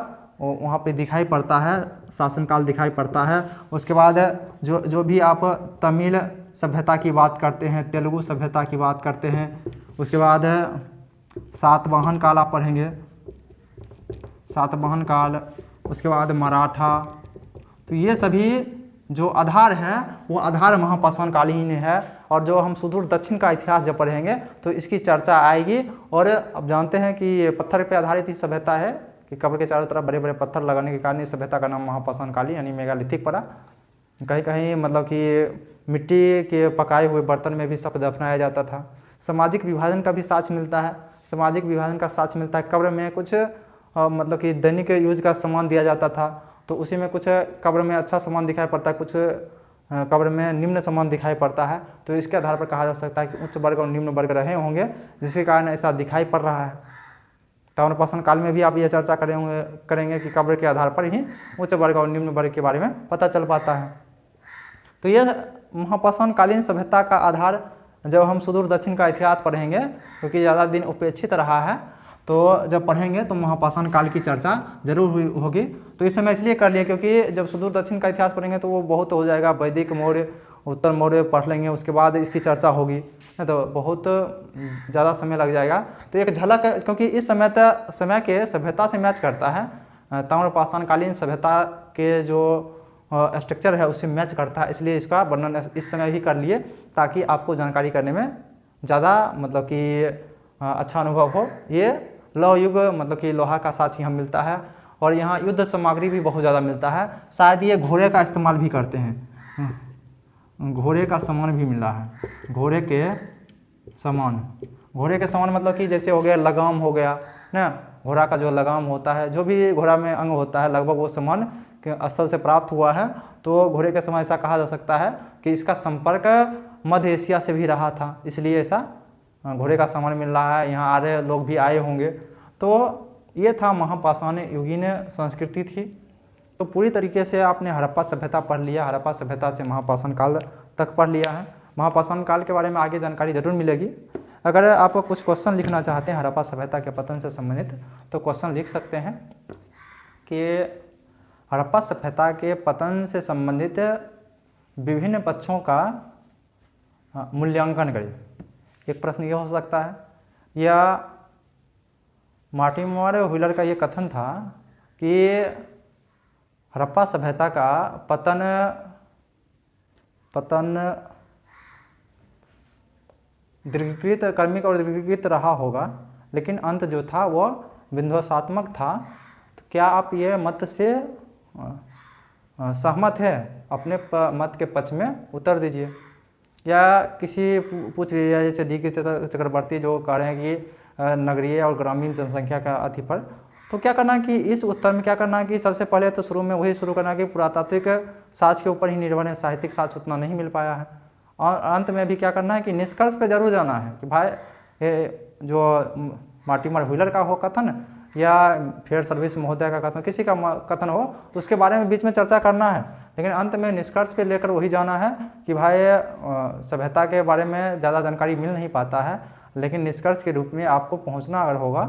वहाँ पे दिखाई पड़ता है, शासनकाल दिखाई पड़ता है। उसके बाद जो भी आप तमिल सभ्यता की बात करते हैं, तेलुगु सभ्यता की बात करते हैं, उसके बाद सातवाहन काल आप पढ़ेंगे, सातवाहन काल, उसके बाद मराठा, तो ये सभी जो आधार है वो आधार महापाषाण कालीन है। और जो हम सुदूर दक्षिण का इतिहास जब पढ़ेंगे तो इसकी चर्चा आएगी। और अब जानते हैं कि ये पत्थर पे आधारित ही सभ्यता है कि कब्र के चारों तरफ बड़े बड़े पत्थर लगाने के कारण इस सभ्यता का नाम महापाषाण कालीन यानी मेगालिथिक पड़ा। कहीं कहीं मतलब कि मिट्टी के पकाए हुए बर्तन में भी सप दफनाया जाता था। सामाजिक विभाजन का भी साक्ष्य मिलता है, सामाजिक विभाजन का साक्ष्य मिलता है। कब्र में कुछ मतलब कि दैनिक यूज का सामान दिया जाता था, तो उसी में कुछ कब्र में अच्छा सामान दिखाई पड़ता है, कुछ कब्र में निम्न सामान दिखाई पड़ता है। तो इसके आधार पर कहा जा सकता है कि उच्च वर्ग और निम्न वर्ग रहे होंगे, जिसके कारण ऐसा दिखाई पड़ रहा है। ताम्रपाषाण काल में भी आप ये चर्चा करेंगे कि कब्र के आधार पर ही उच्च वर्ग और निम्न वर्ग के बारे में पता चल पाता है। तो यह महापाषाण कालीन सभ्यता का आधार जब हम सुदूर दक्षिण का इतिहास पढ़ेंगे, क्योंकि ज़्यादा दिन उपेक्षित रहा है, तो जब पढ़ेंगे तो महापाषाण काल की चर्चा जरूर होगी। तो इस समय इसलिए कर लिया क्योंकि जब सुदूर दक्षिण का इतिहास पढ़ेंगे तो वो बहुत हो जाएगा। वैदिक मौर्य, उत्तर मौर्य पढ़ लेंगे, उसके बाद इसकी चर्चा होगी, तो बहुत ज़्यादा समय लग जाएगा। तो एक झलक, क्योंकि इस समय के सभ्यता से मैच करता है, ताम्रपाषाण कालीन सभ्यता के जो स्ट्रक्चर है उससे मैच करता है, इसलिए इसका वर्णन इस समय ही कर लिए ताकि आपको जानकारी करने में ज़्यादा मतलब कि अच्छा अनुभव हो। ये लौह युग मतलब कि लोहा का साक्ष्य यहाँ मिलता है, और यहाँ युद्ध सामग्री भी बहुत ज़्यादा मिलता है। शायद ये घोड़े का इस्तेमाल भी करते हैं, घोड़े का सामान भी मिला है, घोड़े के सामान मतलब कि जैसे हो गया लगाम हो गया ना, घोड़ा का जो लगाम होता है, जो भी घोड़ा में अंग होता है, लगभग वो सामान के स्थल से प्राप्त हुआ है। तो घोड़े के समय ऐसा कहा जा सकता है कि इसका संपर्क मध्य एशिया से भी रहा था, इसलिए ऐसा घोड़े का सामान मिल रहा है। यहाँ आर्य लोग भी आए होंगे। तो ये था महापाषाण युगीन संस्कृति थी। तो पूरी तरीके से आपने हड़प्पा सभ्यता पढ़ लिया, हड़प्पा सभ्यता से महापाषाण काल तक पढ़ लिया है। महापाषाण काल के बारे में आगे जानकारी जरूर मिलेगी। अगर आप कुछ क्वेश्चन लिखना चाहते हैं हड़प्पा सभ्यता के पतन से संबंधित, तो क्वेश्चन लिख सकते हैं कि हड़प्पा सभ्यता के पतन से संबंधित विभिन्न पक्षों का मूल्यांकन करें। एक प्रश्न ये हो सकता है, या मार्टिमर व्हीलर का ये कथन था कि हड़प्पा सभ्यता का पतन दीर्घकृत, क्रमिक और दीर्घकृत रहा होगा, लेकिन अंत जो था वो विध्वंसात्मक था। तो क्या आप ये मत से सहमत है? अपने मत के पक्ष में उत्तर दीजिए। या किसी पूछ लीजिए, जैसे डी.के. चक्रवर्ती जो कह रहे हैं कि नगरीय और ग्रामीण जनसंख्या का अधिफल, तो क्या करना कि इस उत्तर में क्या करना कि सबसे पहले तो शुरू में वही शुरू करना कि पुरातात्विक साक्ष्य के ऊपर ही निर्भर है, साहित्यिक साक्ष्य उतना नहीं मिल पाया है। और अंत में भी क्या करना है कि निष्कर्ष पे जरूर जाना है कि भाई ये जो मार्टिमर व्हीलर का हो कथन या फेयर सर्विस महोदय का कथन, किसी का कथन हो तो उसके बारे में बीच में चर्चा करना है, लेकिन अंत में निष्कर्ष पे लेकर वही जाना है कि भाई सभ्यता के बारे में ज़्यादा जानकारी मिल नहीं पाता है, लेकिन निष्कर्ष के रूप में आपको पहुंचना अगर होगा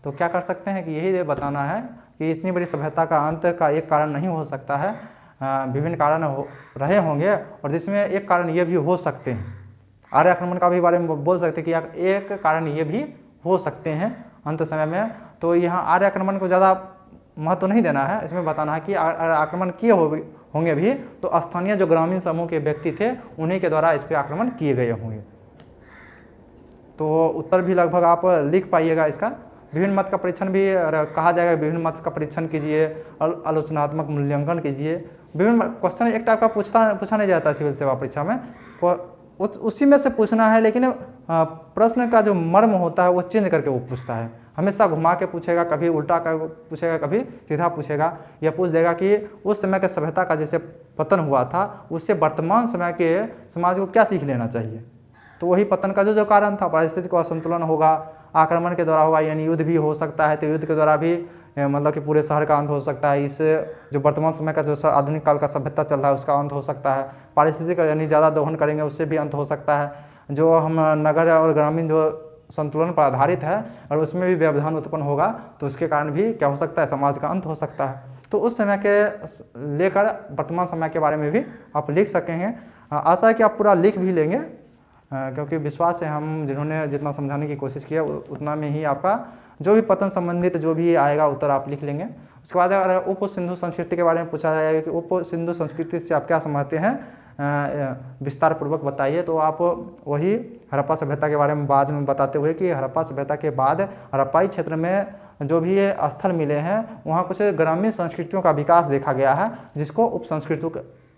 तो क्या कर सकते हैं कि यही बताना है कि इतनी बड़ी सभ्यता का अंत का एक कारण नहीं हो सकता है, विभिन्न कारण रहे होंगे, और जिसमें एक कारण ये भी हो सकते हैं, आर्य आक्रमण का भी बारे में बोल सकते हैं कि एक कारण ये भी हो सकते हैं अंत समय में। तो यहाँ आर्य आक्रमण को ज़्यादा महत्व नहीं देना है, इसमें बताना है कि आक्रमण किए होंगे भी तो स्थानीय जो ग्रामीण समूह के व्यक्ति थे उन्हीं के द्वारा इस पर आक्रमण किए गए होंगे। तो उत्तर भी लगभग आप लिख पाइएगा इसका। विभिन्न मत का परीक्षण भी कहा जाएगा, विभिन्न मत का परीक्षण कीजिए, आलोचनात्मक मूल्यांकन कीजिए। विभिन्न क्वेश्चन एक टाइप का पूछा नहीं जाता सिविल सेवा परीक्षा में, उसी में से पूछना है, लेकिन प्रश्न का जो मर्म होता है वो चेंज करके वो पूछता है, हमेशा घुमा के पूछेगा, कभी उल्टा कर पूछेगा, कभी सीधा पूछेगा। यह पूछ देगा कि उस समय के सभ्यता का जैसे पतन हुआ था उससे वर्तमान समय के समाज को क्या सीख लेना चाहिए। तो वही पतन का जो कारण था, पारिस्थितिक असंतुलन होगा, आक्रमण के द्वारा होगा, यानी युद्ध भी हो सकता है, तो युद्ध के द्वारा भी मतलब कि पूरे शहर का अंत हो सकता है। इस जो वर्तमान समय का जो आधुनिक काल का सभ्यता चल रहा है उसका अंत हो सकता है। पारिस्थितिक यानी ज़्यादा दोहन करेंगे उससे भी अंत हो सकता है। जो हम नगर और ग्रामीण जो संतुलन पर आधारित है और उसमें भी व्यवधान उत्पन्न होगा तो उसके कारण भी क्या हो सकता है, समाज का अंत हो सकता है। तो उस समय के लेकर वर्तमान समय के बारे में भी आप लिख सकेंगे। आशा है कि आप पूरा लिख भी लेंगे, क्योंकि विश्वास है हम जिन्होंने जितना समझाने की कोशिश किया उतना में ही आपका जो भी पतन संबंधित जो भी आएगा उत्तर आप लिख लेंगे। उसके बाद अगर उप सिंधु संस्कृति के बारे में पूछा जाएगा कि उप सिंधु संस्कृति से आप क्या समझते हैं, विस्तार पूर्वक बताइए, तो आप वही हड़प्पा सभ्यता के बारे में बाद में बताते हुए कि हड़प्पा सभ्यता के बाद हड़प्पाई क्षेत्र में जो भी ये स्थल मिले हैं वहाँ कुछ ग्रामीण संस्कृतियों का विकास देखा गया है जिसको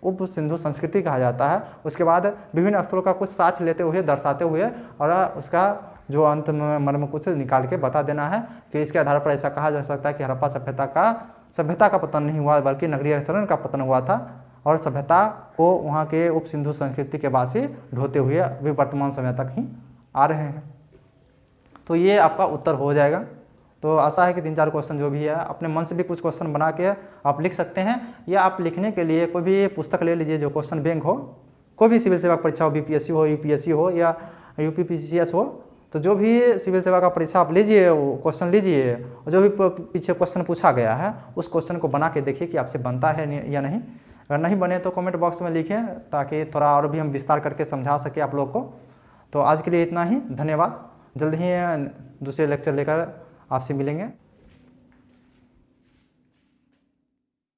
उप सिंधु संस्कृति कहा जाता है। उसके बाद विभिन्न स्थलों का कुछ साक्ष्य लेते हुए दर्शाते हुए और उसका जो अंत में मर्म कुछ निकाल के बता देना है कि इसके आधार पर ऐसा कहा जा सकता है कि हड़प्पा सभ्यता का पतन नहीं हुआ बल्कि नगरीकरण का पतन हुआ था, और सभ्यता को वहाँ के उप सिंधु संस्कृति के बाद से ढोते हुए अभी वर्तमान समय तक ही आ रहे हैं। तो ये आपका उत्तर हो जाएगा। तो आशा है कि 3-4 क्वेश्चन जो भी है अपने मन से भी कुछ क्वेश्चन बना के आप लिख सकते हैं, या आप लिखने के लिए कोई भी पुस्तक ले लीजिए जो क्वेश्चन बैंक हो, कोई भी सिविल सेवा परीक्षा हो, बीपीएससी हो, यूपीएससी हो या यूपीपीसीएस हो, तो जो भी सिविल सेवा का परीक्षा आप लीजिए वो क्वेश्चन लीजिए और जो भी पीछे क्वेश्चन पूछा गया है उस क्वेश्चन को बना के देखिए कि आपसे बनता है या नहीं। अगर नहीं बने तो कमेंट बॉक्स में लिखें ताकि थोड़ा और भी हम विस्तार करके समझा सके आप लोग को। तो आज के लिए इतना ही, धन्यवाद। जल्द ही दूसरे लेक्चर लेकर आपसे मिलेंगे।